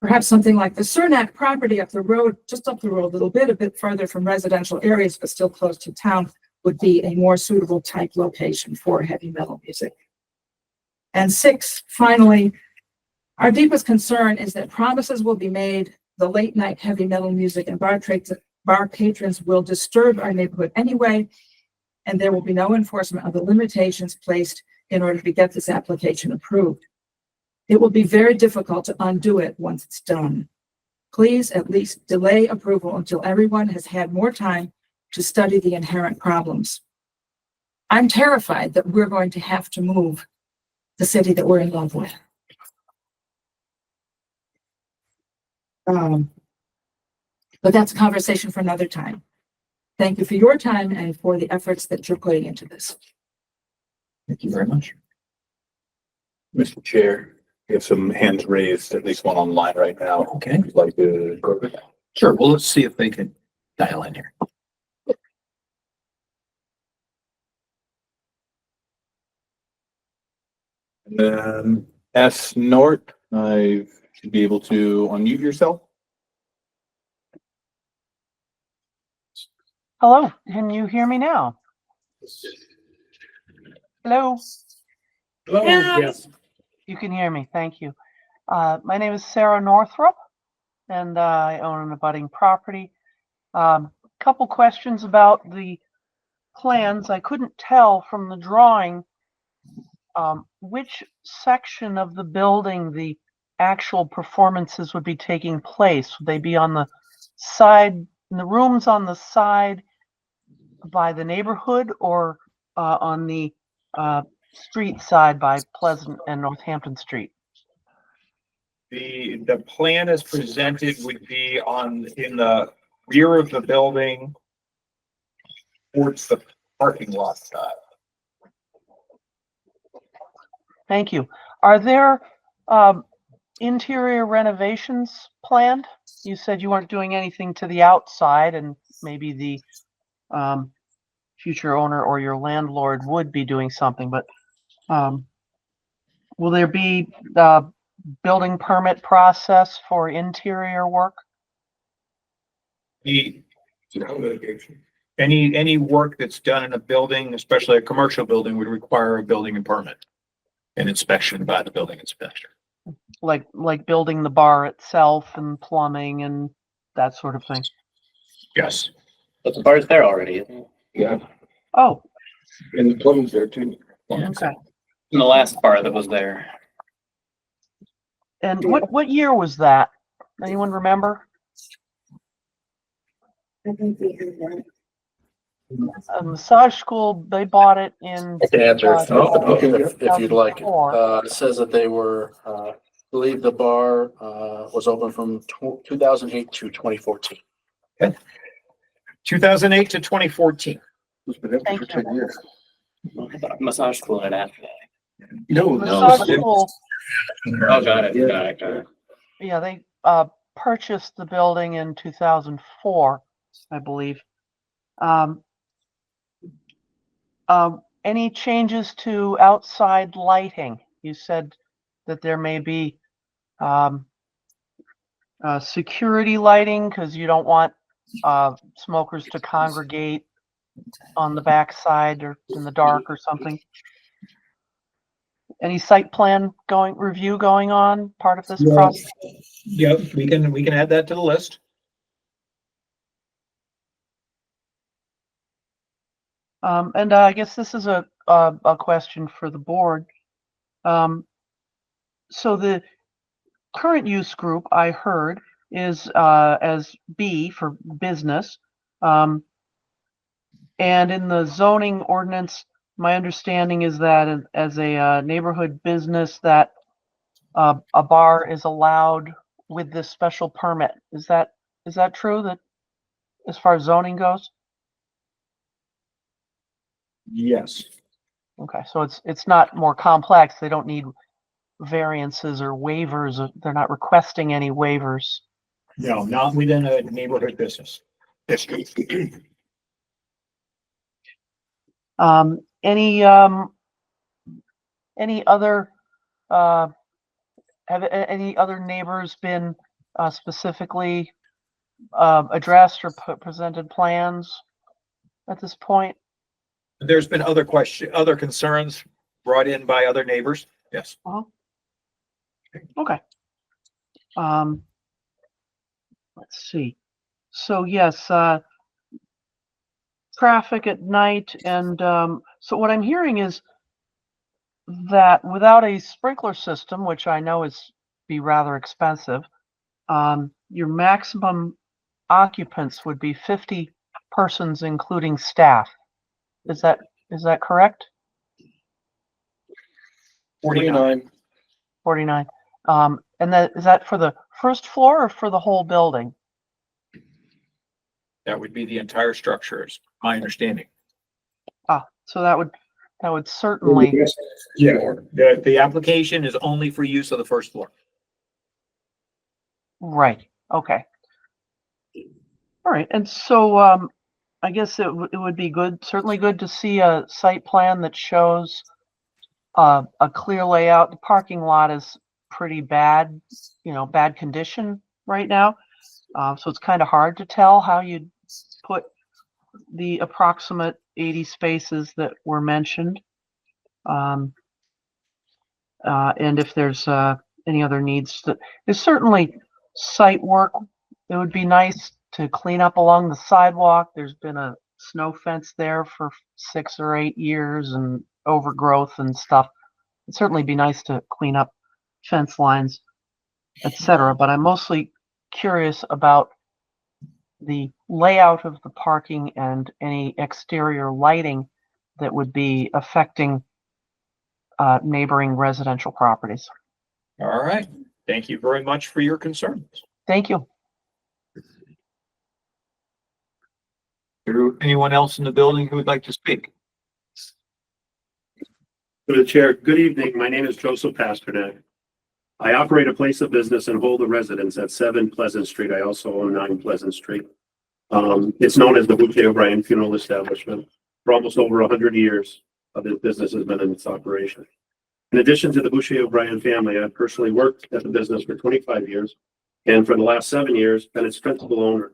Perhaps something like the Cernak property up the road, just up the road a little bit, a bit further from residential areas, but still close to town, would be a more suitable type location for heavy metal music. And six, finally, our deepest concern is that promises will be made, the late night heavy metal music and bar patrons will disturb our neighborhood anyway, and there will be no enforcement of the limitations placed in order to get this application approved. It will be very difficult to undo it once it's done. Please at least delay approval until everyone has had more time to study the inherent problems. I'm terrified that we're going to have to move the city that we're in love with. But that's a conversation for another time. Thank you for your time and for the efforts that you're putting into this. Thank you very much. Mr. Chair, we have some hands raised, at least one online right now. Okay. Would you like to go over that? Sure. Well, let's see if they can dial in here. And then S. Nort, I should be able to unmute yourself. Hello, can you hear me now? Hello? Hello, yes. You can hear me, thank you. My name is Sarah Northrup, and I own an abutting property. Couple questions about the plans. I couldn't tell from the drawing which section of the building the actual performances would be taking place. Would they be on the side, in the rooms on the side by the neighborhood, or on the street side by Pleasant and Northampton Street? The plan as presented would be in the rear of the building towards the parking lot side. Thank you. Are there interior renovations planned? You said you weren't doing anything to the outside, and maybe the future owner or your landlord would be doing something, but will there be the building permit process for interior work? Any work that's done in a building, especially a commercial building, would require a building permit and inspection by the building inspector. Like building the bar itself and plumbing and that sort of thing? Yes. But the bar's there already, isn't it? Yeah, Oh, and the plumbing's there too. okay. In the last bar that was there. And what year was that? Anyone remember? A massage school, they bought it in. I can answer uh, if you'd like. 2004. It says that they were, believe the bar, was open from 2008 to 2014. 2008 to 2014. Thank you. Massage school and after that. No. Massage school, Oh, got it, got it, got it. yeah, they purchased the building in 2004, I believe. Any changes to outside lighting? You said that there may be security lighting because you don't want smokers to congregate on the backside or in the dark or something. Any site plan review going on, part of this process? Yep, we can add that to the list. And I guess this is a question for the board. So the current use group I heard is as B for business. And in the zoning ordinance, my understanding is that as a neighborhood business that a bar is allowed with this special permit. Is that true, that as far as zoning goes? Yes. Okay, so it's not more complex. They don't need variances or waivers. They're not requesting any waivers. No, not within a neighborhood business district. Any other have any other neighbors been specifically addressed or presented plans at this point? There's been other concerns brought in by other neighbors. Yes. Okay. Let's see. So yes, traffic at night, and so what I'm hearing is that without a sprinkler system, which I know is be rather expensive, your maximum occupants would be 50 persons, including staff. Is that correct? 49. 49. And is that for the first floor or for the whole building? That would be the entire structure, is my understanding. So that would certainly. Yeah, the application is only for use of the first floor. Right. Okay. All right. And so I guess it would be certainly good to see a site plan that shows a clear layout. The parking lot is pretty bad, bad condition right now. So it's kind of hard to tell how you'd put the approximate 80 spaces that were mentioned. And if there's any other needs, there's certainly site work. It would be nice to clean up along the sidewalk. There's been a snow fence there for 6 or 8 years and overgrowth and stuff. It'd certainly be nice to clean up fence lines, etc. But I'm mostly curious about the layout of the parking and any exterior lighting that would be affecting neighboring residential properties. All right. Thank you very much for your concerns. Thank you. Anyone else in the building who would like to speak? To the chair, good evening. My name is Joseph Pasternak. I operate a place of business and hold a residence at 7 Pleasant Street. I also own 9 Pleasant Street. It's known as the Boucher O'Brien Funeral Establishment. For almost over 100 years, this business has been in its operation. In addition to the Boucher O'Brien family, I've personally worked at the business for 25 years, and for the last 7 years, been its principal owner.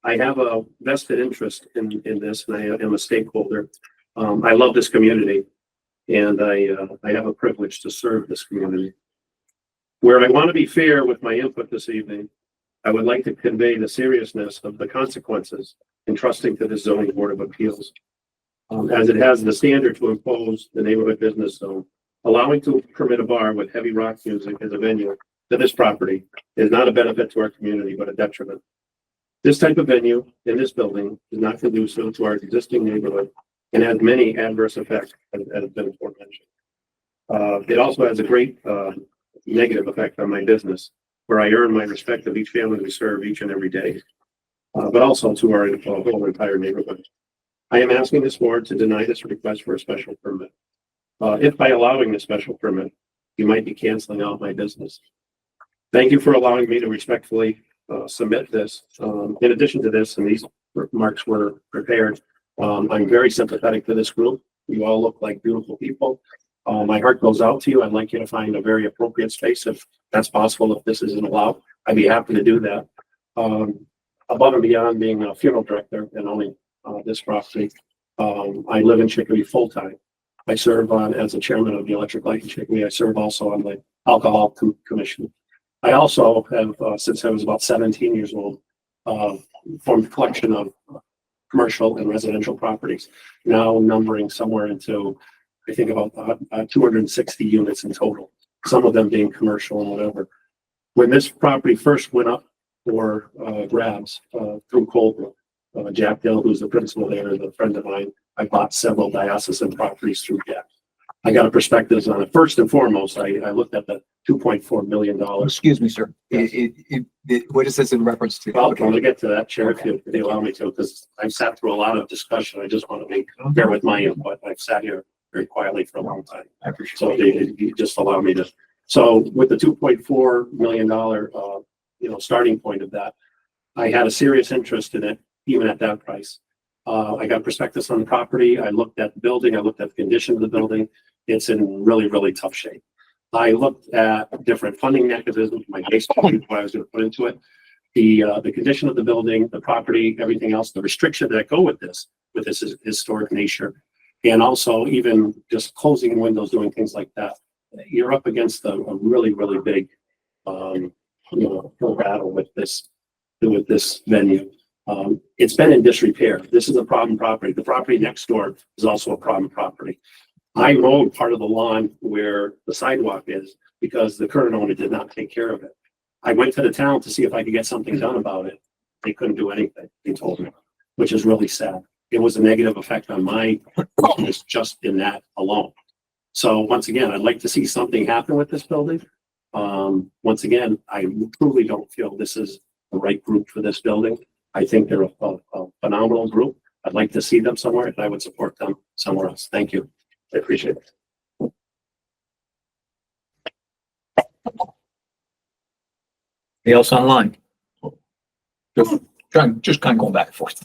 I have a vested interest in this, and I am a stakeholder. I love this community, and I have a privilege to serve this community. Where I want to be fair with my input this evening, I would like to convey the seriousness of the consequences in trusting to the zoning board of appeals, as it has the standard to impose the neighborhood business zone, allowing to permit a bar with heavy rock music as a venue to this property is not a benefit to our community, but a detriment. This type of venue in this building is not conducive to our existing neighborhood and has many adverse effects, as has been aforementioned. It also has a great negative effect on my business, where I earn my respect of each family we serve each and every day, but also to our whole entire neighborhood. I am asking this board to deny this request for a special permit. If by allowing the special permit, you might be canceling out my business. Thank you for allowing me to respectfully submit this. In addition to this, and these remarks were prepared, I'm very sympathetic to this group. You all look like beautiful people. My heart goes out to you. I'd like you to find a very appropriate space if that's possible. If this isn't allowed, I'd be happy to do that. Above and beyond being a funeral director and owning this property, I live in Chicopee full time. I serve on as the chairman of the Electric Light in Chicopee. I serve also on the Alcohol Commission. I also have, since I was about 17 years old, formed a collection of commercial and residential properties, now numbering somewhere into, I think, about 260 units in total, some of them being commercial and whatever. When this property first went up for grabs through Coldwell, Jack Dill, who's the principal there, is a friend of mine. I bought several diocesan properties through Jack. I got a perspective on it. First and foremost, I looked at the $2.4 million. Excuse me, sir. What is this in reference to? Well, can we get to that, Chair, if they allow me to, because I've sat through a lot of discussion. I just want to be fair with my input. I've sat here very quietly for a long time. I appreciate so you just allow me to. So with the $2.4 million, starting point of that, I had a serious interest in it, even at that price. I got prospectus on the property. I looked at the building. I looked at the condition of the building. It's in really, really tough shape. I looked at different funding mechanisms, my base budget, what I was going to put into it, the condition of the building, the property, everything else, the restrictions that go with this historic nature, and also even just closing windows, doing things like that. You're up against a really, really big, battle with this venue. It's been in disrepair. This is a problem property. The property next door is also a problem property. I mowed part of the lawn where the sidewalk is because the current owner did not take care of it. I went to the town to see if I could get something done about it. They couldn't do anything, they told me, which is really sad. It was a negative effect on my business just in that alone. So once again, I'd like to see something happen with this building. Once again, I truly don't feel this is the right group for this building. I think they're a phenomenal group. I'd like to see them somewhere, and I would support them somewhere else. Thank you. I appreciate it. Anybody else online? Just kind of going back and forth.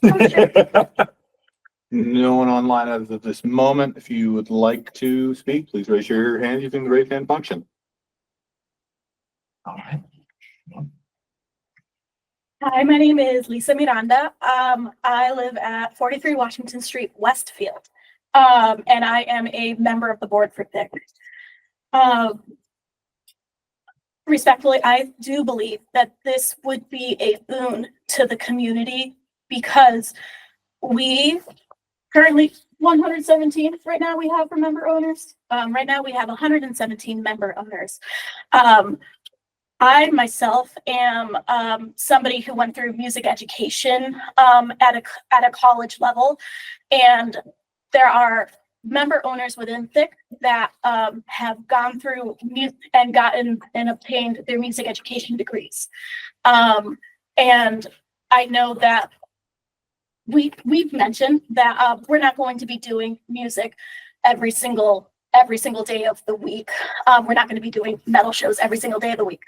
No one online as of this moment. If you would like to speak, please raise your hand using the raise hand function. All right. Hi, my name is Lisa Miranda. I live at 43 Washington Street, Westfield. And I am a member of the board for THIC. Respectfully, I do believe that this would be a boon to the community because we currently 117 right now we have for member owners. Right now we have 117 member owners. I myself am somebody who went through music education at a college level, and there are member owners within THIC that have gone through and gotten and obtained their music education degrees. And I know that we've mentioned that we're not going to be doing music every single day of the week. We're not going to be doing metal shows every single day of the week.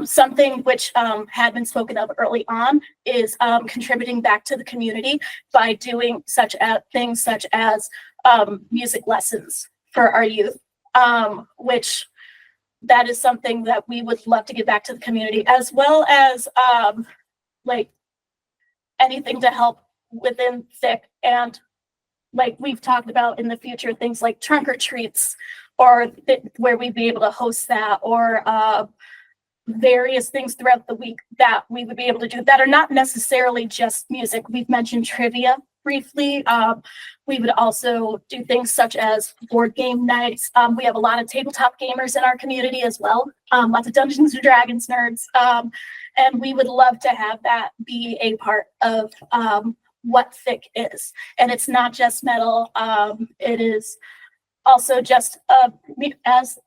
Something which had been spoken of early on is contributing back to the community by doing things such as music lessons for our youth, which that is something that we would love to give back to the community, as well as like anything to help within THIC, and like we've talked about in the future, things like trunk or treats, or where we'd be able to host that, or various things throughout the week that we would be able to do that are not necessarily just music. We've mentioned trivia briefly. We would also do things such as board game nights. We have a lot of tabletop gamers in our community as well. Lots of Dungeons and Dragons nerds. And we would love to have that be a part of what Thick is. And it's not just metal. It is also just, as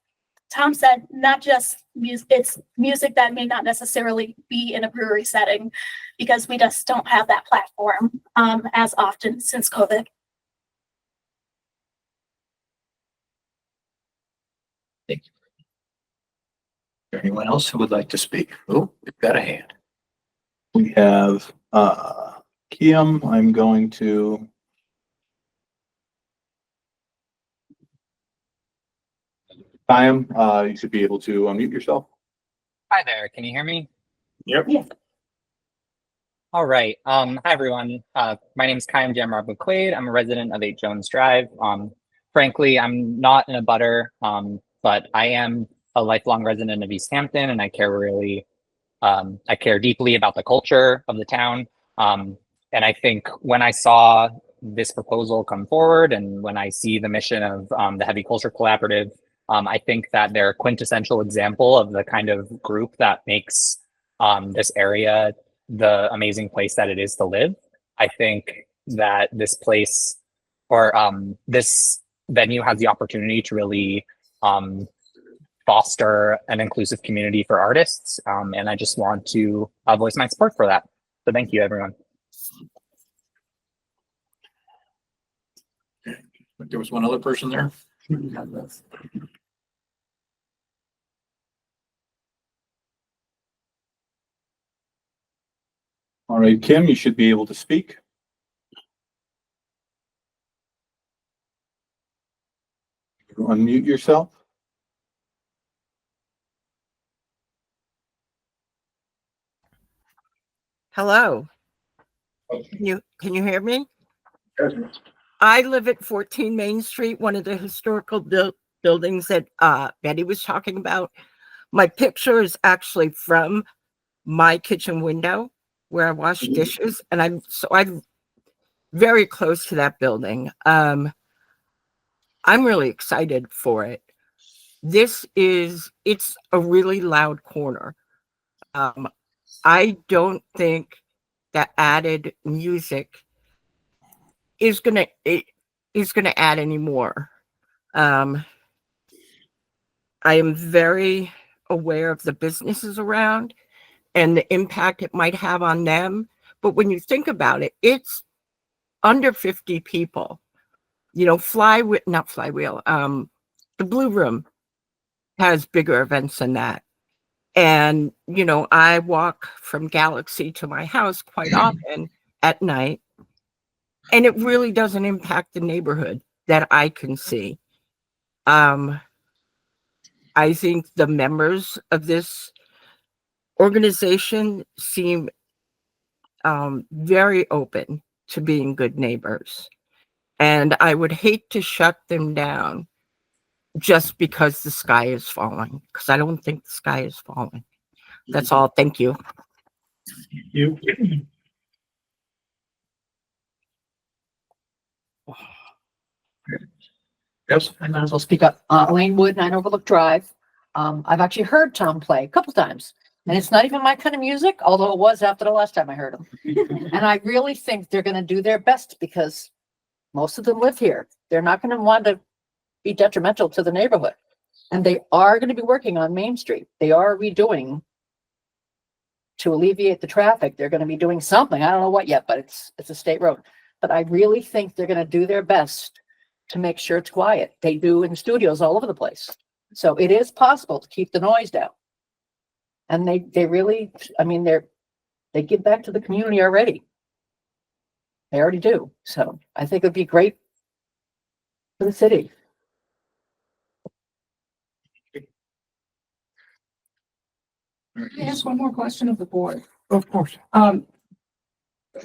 Tom said, not just music, it's music that may not necessarily be in a brewery setting because we just don't have that platform as often since COVID. Thank you. Is there anyone else who would like to speak? Oh, we've got a hand. We have, Kiam, I'm going to. Kiam, you should be able to unmute yourself. Hi there, can you hear me? Yep. Yeah. All right. Hi everyone. My name is Kym Jamrab McQuaid. I'm a resident of 8 Jones Drive. Frankly, I'm not in a butter, but I am a lifelong resident of Easthampton, and I care deeply about the culture of the town. And I think when I saw this proposal come forward, and when I see the mission of the Heavy Culture Collaborative, I think that they're a quintessential example of the kind of group that makes this area the amazing place that it is to live. I think that this place or this venue has the opportunity to really foster an inclusive community for artists. And I just want to voice my support for that. So thank you, everyone. There was one other person there. All right, Kim, you should be able to speak. Unmute yourself. Hello. Can you hear me? I live at 14 Main Street, one of the historical buildings that Betty was talking about. My picture is actually from my kitchen window where I wash dishes, and I'm very close to that building. I'm really excited for it. It's a really loud corner. I don't think that added music is gonna add any more. I am very aware of the businesses around and the impact it might have on them. But when you think about it, it's under 50 people. You know, the Blue Room has bigger events than that. And, you know, I walk from Galaxy to my house quite often at night, and it really doesn't impact the neighborhood that I can see. I think the members of this organization seem very open to being good neighbors. And I would hate to shut them down just because the sky is falling, because I don't think the sky is falling. That's all. Thank you. You. Yes. I might as well speak up. Elaine Wood, 9 Overlook Drive. I've actually heard Tom play a couple times, and it's not even my kind of music, although it was after the last time I heard him. And I really think they're going to do their best because most of them live here. They're not going to want to be detrimental to the neighborhood. And they are going to be working on Main Street. They are redoing to alleviate the traffic. They're going to be doing something. I don't know what yet, but it's a state road. But I really think they're going to do their best to make sure it's quiet. They do in studios all over the place. So it is possible to keep the noise down. And they really, I mean, they give back to the community already. They already do. So I think it'd be great for the city. Can I ask one more question of the board? Of course.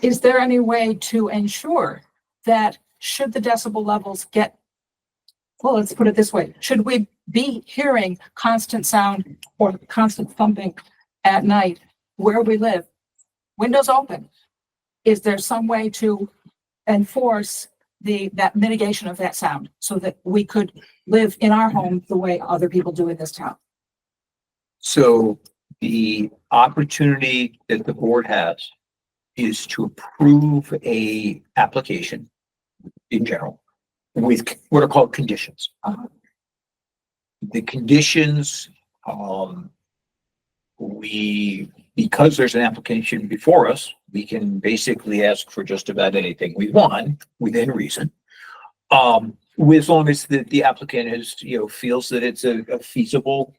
Is there any way to ensure that should the decibel levels get, well, let's put it this way, should we be hearing constant sound or constant thumping at night where we live, windows open? Is there some way to enforce that mitigation of that sound so that we could live in our home the way other people do in this town. So the opportunity that the board has is to approve a application in general with what are called conditions. The conditions, because there's an application before us, we can basically ask for just about anything we want within reason. As long as the applicant is, feels that it's a feasible,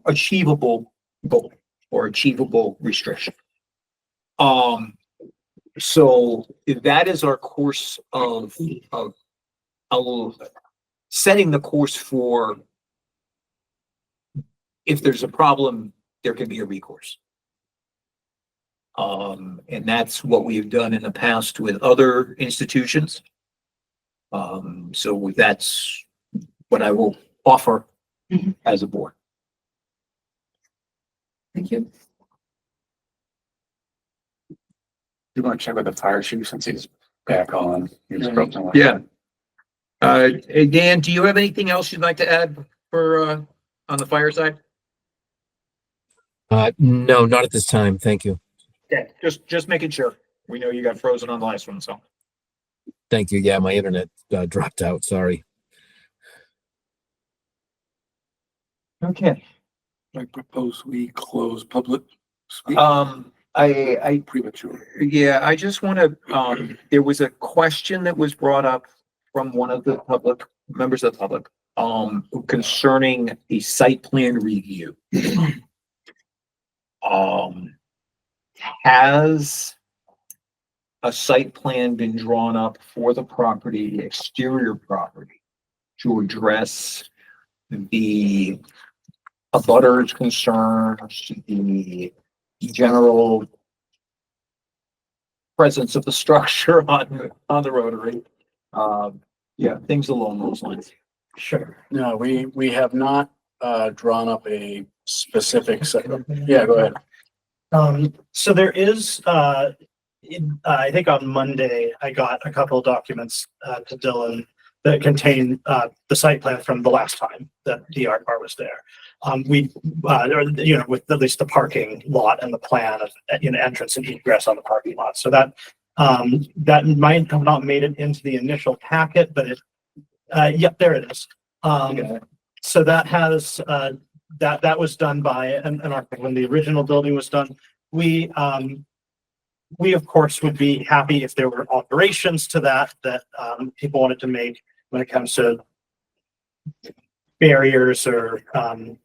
achievable goal or achievable restriction. So that is our course of setting the course for if there's a problem, there can be a recourse. And that's what we have done in the past with other institutions. So that's what I will offer as a board. Thank you. You want to check with the fire chief since he's back on? Yeah. Hey, Dan, do you have anything else you'd like to add for, on the fire side? No, not at this time. Thank you. Okay, just making sure. We know you got frozen on the last one, so. Thank you. Yeah, my internet dropped out. Sorry. Okay. I propose we close public speak. I Premature. Yeah, I just want to, there was a question that was brought up from one of the members of the public, concerning a site plan review. Has a site plan been drawn up for the property, exterior property, to address the abutters concerns, the general presence of the structure on the rotary? Yeah, things along those lines. Sure. No, we have not drawn up a specific set. Yeah, go ahead. So there is, I think on Monday, I got a couple of documents to Dylan that contain the site plan from the last time that the art bar was there. With at least the parking lot and the plan of entrance and egress on the parking lot. So that that might have not made it into the initial packet, but yep, there it is. So that has that was done by an architect when the original building was done. We of course would be happy if there were alterations to that people wanted to make when it comes to barriers or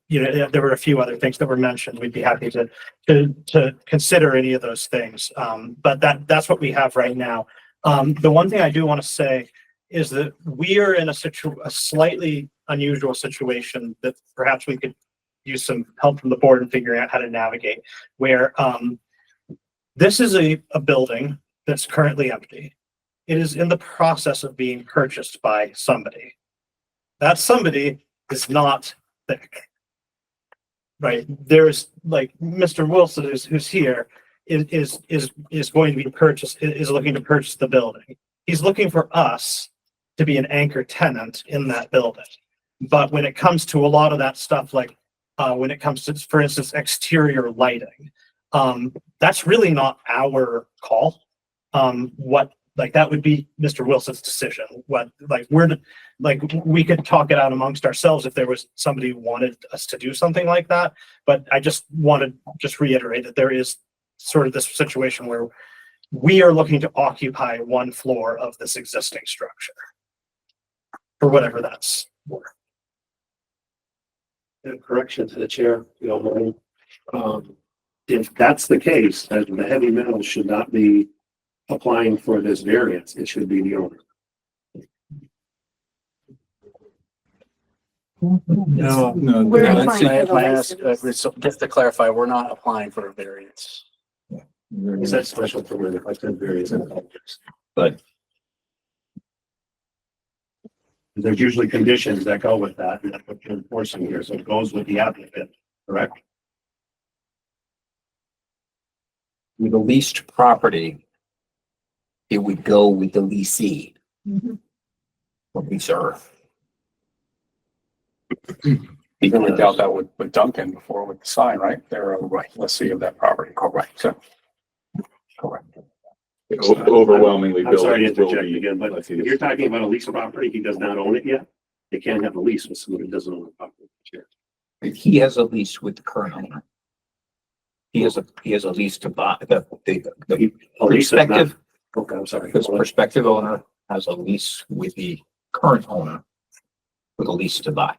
there were a few other things that were mentioned. We'd be happy to consider any of those things. But that's what we have right now. The one thing I do want to say is that we are in a slightly unusual situation that perhaps we could use some help from the board in figuring out how to navigate, where this is a building that's currently empty. It is in the process of being purchased by somebody. That somebody is not thick, right? There's like Mr. Wilson who's here is going to be purchased, is looking to purchase the building. He's looking for us to be an anchor tenant in that building. But when it comes to a lot of that stuff, like when it comes to, for instance, exterior lighting, that's really not our call. That would be Mr. Wilson's decision. We could talk it out amongst ourselves if there was somebody who wanted us to do something like that. But I just want to reiterate that there is sort of this situation where we are looking to occupy one floor of this existing structure for whatever that's worth. A correction to the chair, if that's the case, then the heavy metal should not be applying for this variance. It should be the owner. No. We're applying for the May I ask, license. so just to clarify, we're not applying for a variance. Is that special permit? If I said variance, But there's usually conditions that go with that, and that's what you're enforcing here. So it goes with the applicant, correct? with the leased property, it would go with the leasee. Or reserve. We dealt that with Duncan before with the sign, right? They're a lessee of that property. Correct. So, Overwhelmingly. I'm sorry to buildings will interject be again, but if lessees. you're talking about a leased property, he does not own it yet. They can't have a lease with someone who doesn't own the property. He has a lease with the current owner. He has a lease to buy, the A lease that not- prospective, Okay, I'm sorry. this prospective owner has a lease with the current owner with a lease to buy.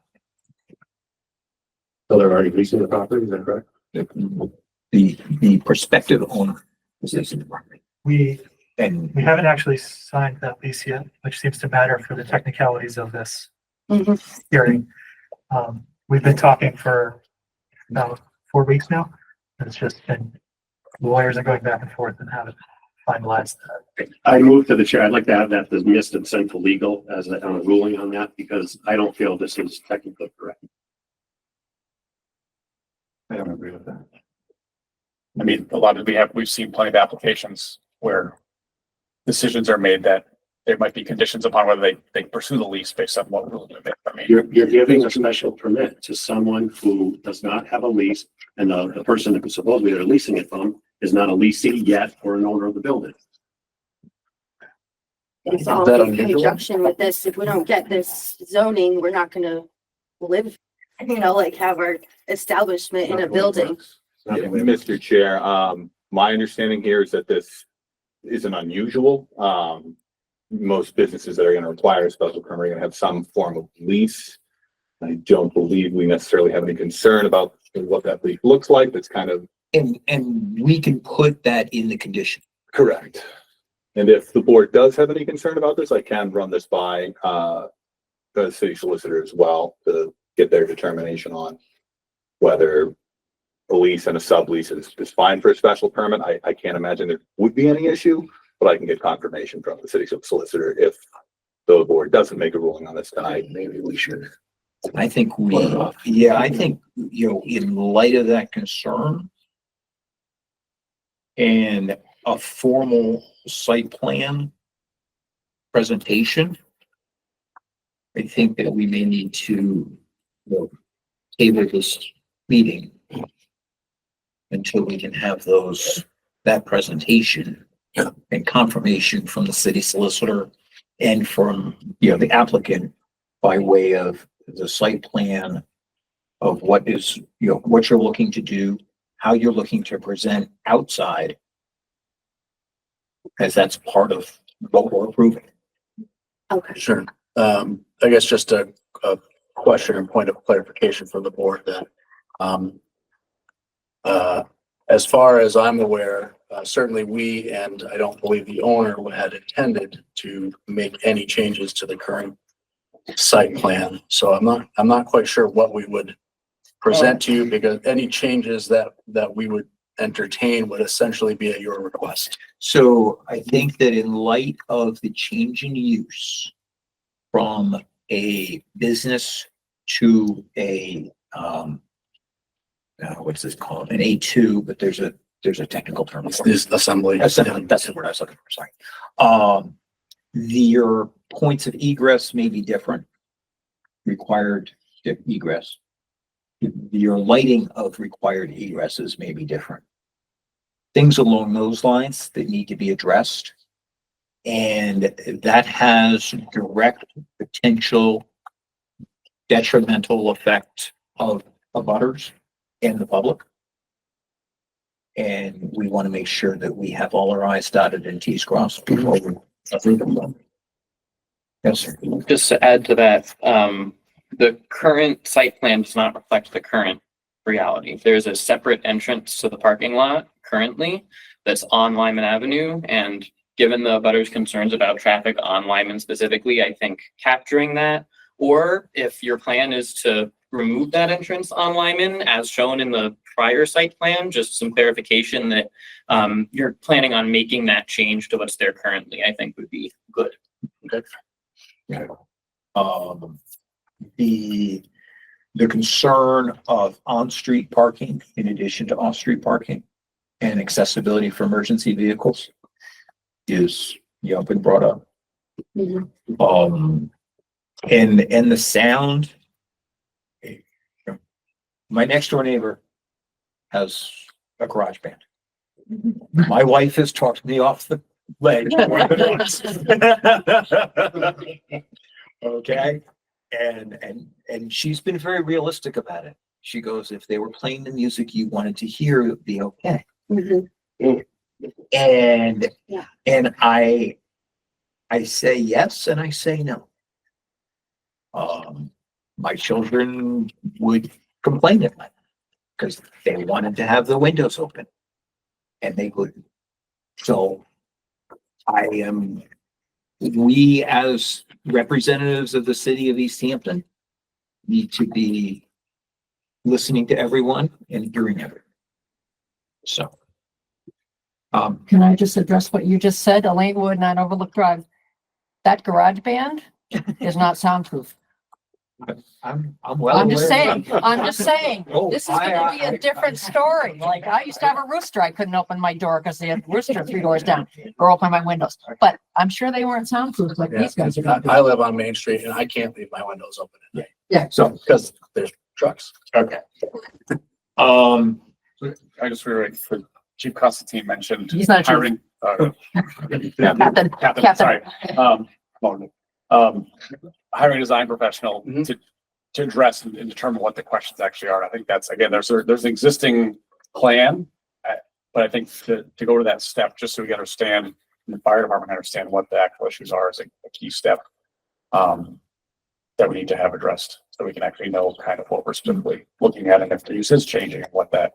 So they're already leasing the property, is that correct? The prospective owner is leasing the property. We And haven't actually signed that lease yet, which seems to matter for the technicalities of this hearing. We've been talking for about 4 weeks now. It's just been lawyers are going back and forth and haven't finalized that. I move to the chair. I'd like to have that dismissed and sent to legal as a ruling on that because I don't feel this is technically correct. I don't agree with that. I mean, we've seen plenty of applications where decisions are made that there might be conditions upon whether they pursue the lease based on what rule they make. I mean, You're giving a special permit to someone who does not have a lease, and the person that supposedly they're leasing it from is not a leasing yet or an owner of the building. It's all in conjunction with this. If we don't get this zoning, we're not gonna live, like have our establishment in a building. Yeah, Mr. Chair, my understanding here is that this isn't unusual. Most businesses that are going to require a special permit are going to have some form of lease. I don't believe we necessarily have any concern about what that lease looks like. That's kind of And we can put that in the condition. correct. And if the board does have any concern about this, I can run this by the city solicitor as well to get their determination on whether a lease and a sublease is fine for a special permit. I can't imagine there would be any issue, but I can get confirmation from the city solicitor if the board doesn't make a ruling on this tonight. Maybe we should. I think I think, in light of that concern and a formal site plan presentation, I think that we may need to table this meeting until we can have that presentation and confirmation from the city solicitor and from, the applicant by way of the site plan of what is, what you're looking to do, how you're looking to present outside, as that's part of what we're approving. Okay. Sure. I guess just a question and point of clarification for the board that, as far as I'm aware, certainly we, and I don't believe the owner had intended to make any changes to the current site plan. So I'm not quite sure what we would present to you, because any changes that we would entertain would essentially be at your request. So I think that in light of the change in use from a business to a, what's this called? An A2, but there's a technical term. Is assembly. Assembly, that's the word I was looking for, sorry. Your points of egress may be different, required egress. Your lighting of required egresses may be different. Things along those lines that need to be addressed. And that has direct potential detrimental effect of abutters and the public. And we want to make sure that we have all our I's dotted and T's crossed before we approve them. Yes, sir. Just to add to that, the current site plan does not reflect the current reality. There's a separate entrance to the parking lot currently that's on Lyman Avenue, and given the abutters' concerns about traffic on Lyman specifically, I think capturing that, or if your plan is to remove that entrance on Lyman as shown in the prior site plan, just some clarification that you're planning on making that change to what's there currently, I think would be good. Okay. Yeah. The concern of on-street parking in addition to off-street parking and accessibility for emergency vehicles is been brought up. And the sound. My next door neighbor has a garage band. My wife has talked me off the ledge. Okay, and she's been very realistic about it. She goes, if they were playing the music you wanted to hear, it would be okay. And I say yes and I say no. My children would complain at night because they wanted to have the windows open and they couldn't. So we as representatives of the city of Easthampton need to be listening to everyone and hearing everyone. So. Can I just address what you just said? Elaine Wood, 9 Overlook Drive. That garage band is not soundproof. I'm just saying, Oh, this is gonna be a different story. Like, I used to have a rooster. I couldn't open my door because they had a rooster 3 doors down or open my windows. But I'm sure they weren't soundproof like these guys are gonna be. I live on Main Street and I can't leave my windows open at night. Yeah. So, Because there's trucks. Okay. I just realized for Chief Constantine mentioned He's not chief. hiring. Captain. Sorry. Hiring a design professional to address and determine what the questions actually are. I think that's, again, there's an existing plan, but I think to go to that step, just so we understand, and the fire department understand what the actual issues are is a key step that we need to have addressed, so we can actually know kind of what we're specifically looking at and if the use is changing and what that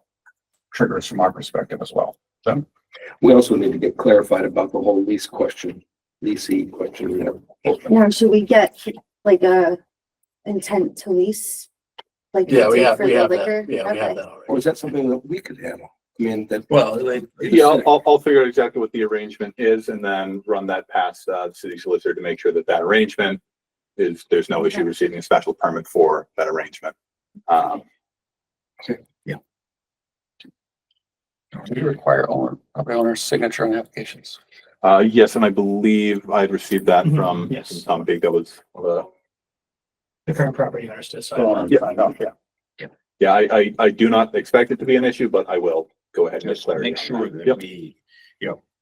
triggers from our perspective as well. So We also need to get clarified about the whole leasing question. Now, should we get like a intent to lease? Like Yeah, we did have, for we the have liquor? that. Yeah, we Okay. have that already. Or is that something that we could handle? I mean, that. Yeah, I'll figure out exactly what the arrangement is and then run that past the city solicitor to make sure that that arrangement is, there's no issue receiving a special permit for that arrangement. do we require property owner's signature on applications? Yes, and I believe I'd received that from Yes. Tom Big. That was The current property owners to sign. yeah. I do not expect it to be an issue, but I will go ahead and Just declare. make sure that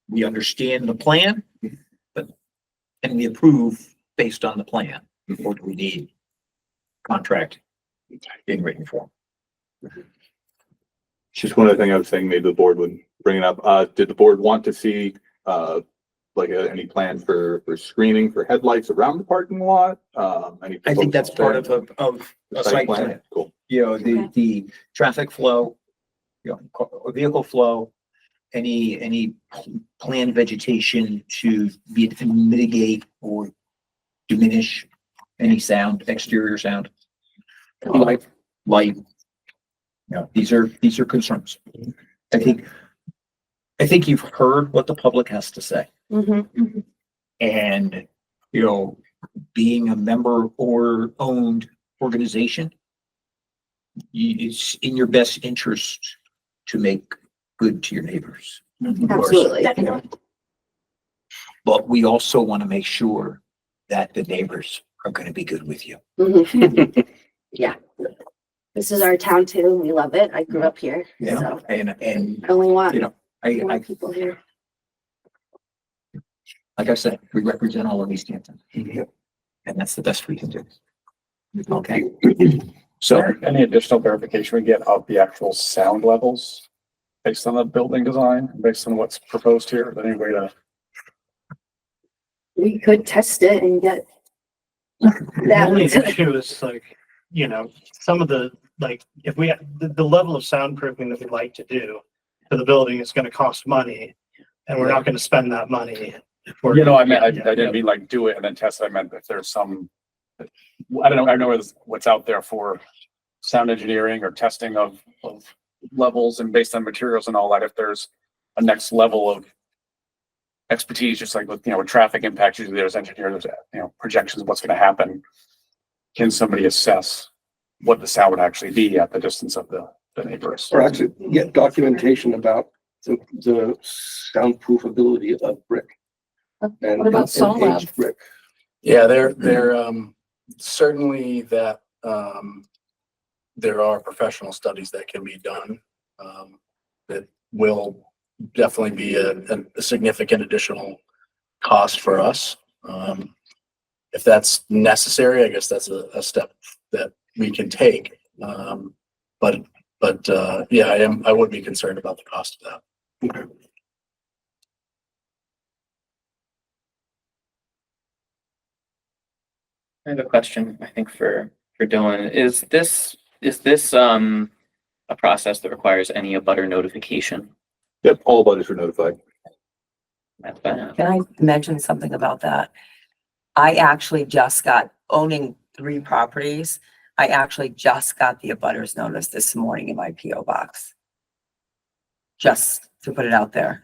we understand the plan, and we approve based on the plan. Or do we need contract in written form? Just one other thing I was saying, maybe the board would bring it up. Did the board want to see, any plans for screening for headlights around the parking lot? I think that's part of a site plan. Cool. The traffic flow, vehicle flow, any planned vegetation to mitigate or diminish any sound, exterior sound. Light. These are concerns. I think you've heard what the public has to say. And, being a member or owned organization, it's in your best interest to make good to your neighbors. Absolutely. But we also want to make sure that the neighbors are going to be good with you. Yeah. This is our town too. We love it. I grew up here. So And I only want, I people here. like I said, we represent all of Easthampton. And that's the best we can do. Okay. So Any additional verification we get of the actual sound levels based on the building design, based on what's proposed here? Is there any way to? We could test it and get The that. only issue is some of the, if we, the level of soundproofing that we'd like to do for the building is gonna cost money, and we're not gonna spend that money. I didn't mean like do it and then test it. I meant if there's some, I don't know, I know what's out there for sound engineering or testing of levels and based on materials and all that, if there's a next level of expertise, just like with traffic impacts, usually there's engineers, projections of what's going to happen. Can somebody assess what the sound would actually be at the distance of the neighbors? Or actually get documentation about the soundproof ability of brick. And- What about and Sol Lab? age, Rick. Yeah, certainly that, there are professional studies that can be done, that will definitely be a significant additional cost for us. If that's necessary, I guess that's a step that we can take. Yeah, I would be concerned about the cost of that. Okay. I have a question, I think for Dylan. Is this a process that requires any abutter notification? Yep, all butters are notified. That's bad. Can I mention something about that? I actually just got, owning 3 properties, I actually just got the abutters notice this morning in my PO box. Just to put it out there.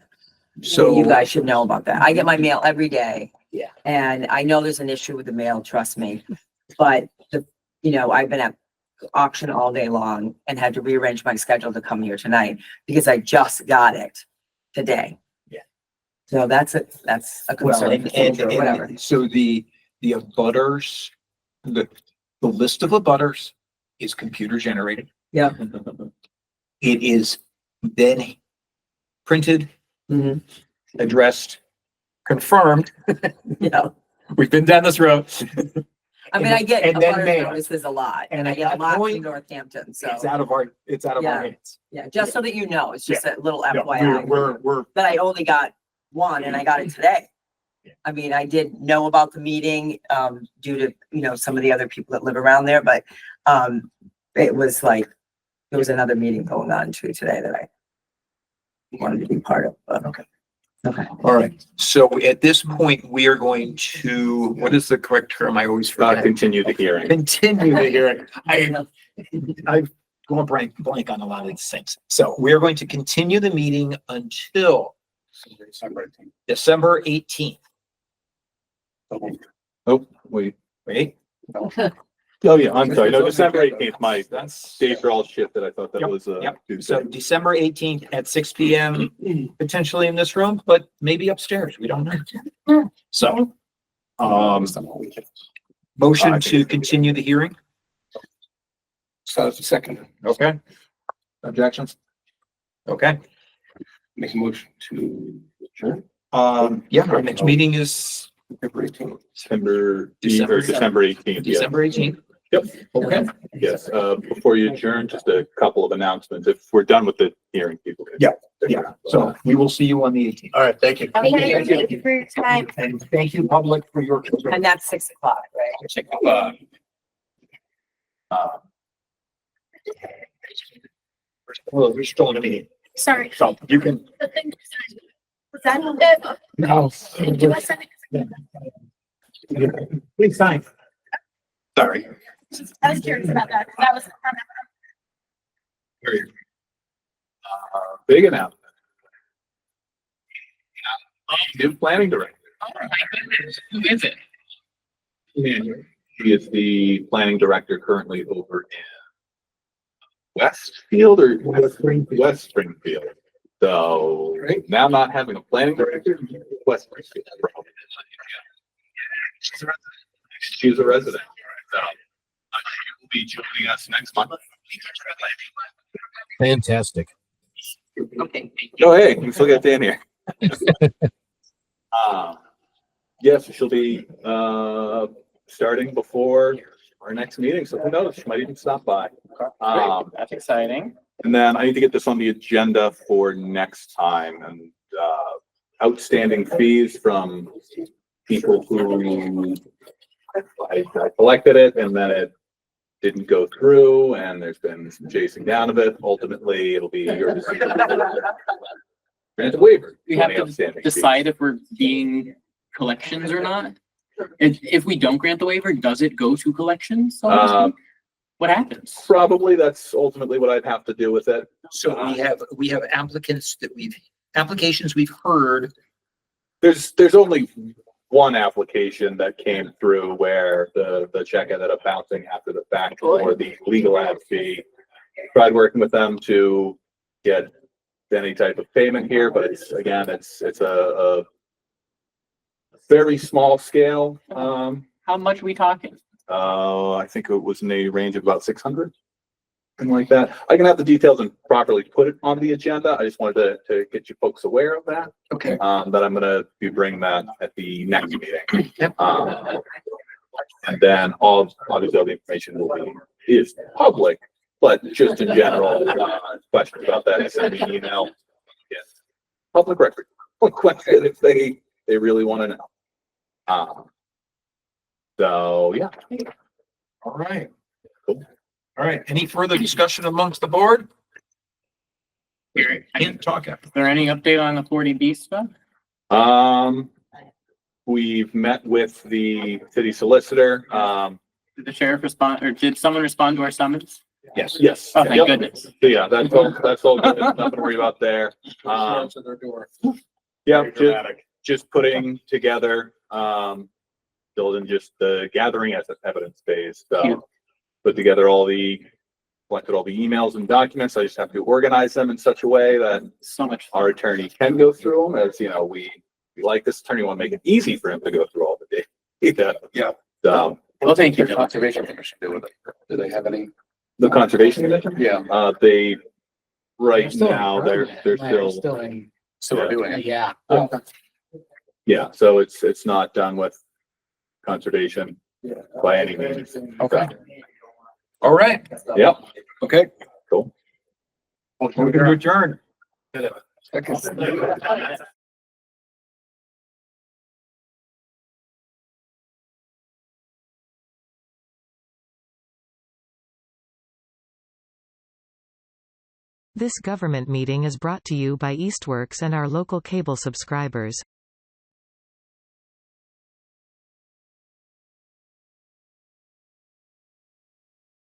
So you guys should know about that. I get my mail every day. Yeah. And I know there's an issue with the mail, trust me. But I've been at auction all day long and had to rearrange my schedule to come here tonight because I just got it today. Yeah. So that's a concern. And, for the future, whatever. so the abutters, the list of abutters is computer generated. Yeah. It is then printed, addressed, confirmed. Yeah. We've been down this road. I mean, I get And then abutters mail. notices a lot And and I at get a that lot point, from Northampton, so. It's out of our Yeah. hands. Yeah, just so that you know, it's just a little Yeah, FYI. we're That I only got one and I got it today. I mean, I did know about the meeting, due to, some of the other people that live around there, but, it was like, there was another meeting going on too today that I wanted to be part of, but okay. Okay. all right. So at this point, we are going to, what is the correct term? I always forget. Continue the hearing. Continue the hearing. I've gone blank on a lot of these things. So we are going to continue the meeting until December 18th. Oh, wait. Wait. Oh, yeah, I'm sorry. No, December 18th. My dates are all shifted. I thought that Yep, was, yep. Tuesday. So December 18th at 6 PM, potentially in this room, but maybe upstairs. We don't know. So, motion to continue the hearing. So that's the second. Okay. Objections? Okay. Make a motion to adjourn. Yeah, our next meeting is December 18th. December 18th. Yep. Okay. Yes, before you adjourn, just a couple of announcements. If we're done with the hearing, people. can- Yeah. So we will see you on the 18th. All right, thank you. Okay, thank you for your time. And thank you, public, for your. And that's 6 o'clock, right? Well, we're still in a meeting, Sorry. so you can. The thing was that it? No. Do I send it? Please sign. Sorry. I was curious about that. 'Cause that was. Big announcement. New planning director. Oh my goodness, who is it? He is the planning director currently over in Westfield or West Springfield. So now not having a planning director, West Springfield. She's a resident. So she will be joining us next month. Fantastic. Okay. Oh, hey, we still got Dan here. Yes, she'll be starting before our next meeting, so who knows, she might even stop by. That's exciting. And then I need to get this on the agenda for next time, and outstanding fees from people who I collected it and then it didn't go through, and there's been some chasing down of it. Ultimately, it'll be your decision. Grant a waiver. We on have the to outstanding fees. decide if we're being collections or not. If we don't grant the waiver, does it go to collections? So to speak? What happens? Probably that's ultimately what I'd have to do with it. So we have applications we've heard. There's only one application that came through where the check ended up bouncing after the fact for the legal ad fee. Tried working with them to get any type of payment here, but it's a very small scale. How much are we talking? I think it was in a range of about 600. Something like that. I can have the details and properly put it on the agenda. I just wanted to get you folks aware of that. Okay. That I'm gonna be bringing that at the next meeting. And then obviously all the information is public, but just in general, questions about that, send me an email. Yes. Public record, question if they really want to know. So yeah. All right. Cool. All right. Any further discussion amongst the board? Can't talk after. Is there any update on the 40B stuff? We've met with the city solicitor. Did the sheriff respond, or did someone respond to our summons? Yes. Yes. Oh, thank Yep. goodness. So yeah, that's all good. Nothing to worry about there. Yeah, just putting together, building just the gathering as an evidence phase. So put together collected all the emails and documents. I just have to organize them in such a way that our attorney can go through them. As you know, we like this attorney, want to make it easy for him to go through all the data. Yeah. So, well, thank you. Conservation Commission do with it? Do they have any? The Conservation Commission? Yeah. They right now they're Still in. Still doing it. Yeah. Yeah. So it's not done with conservation by any means. Okay. All right. Yep. Okay. Cool. We're gonna adjourn. This government meeting is brought to you by Eastworks and our local cable subscribers.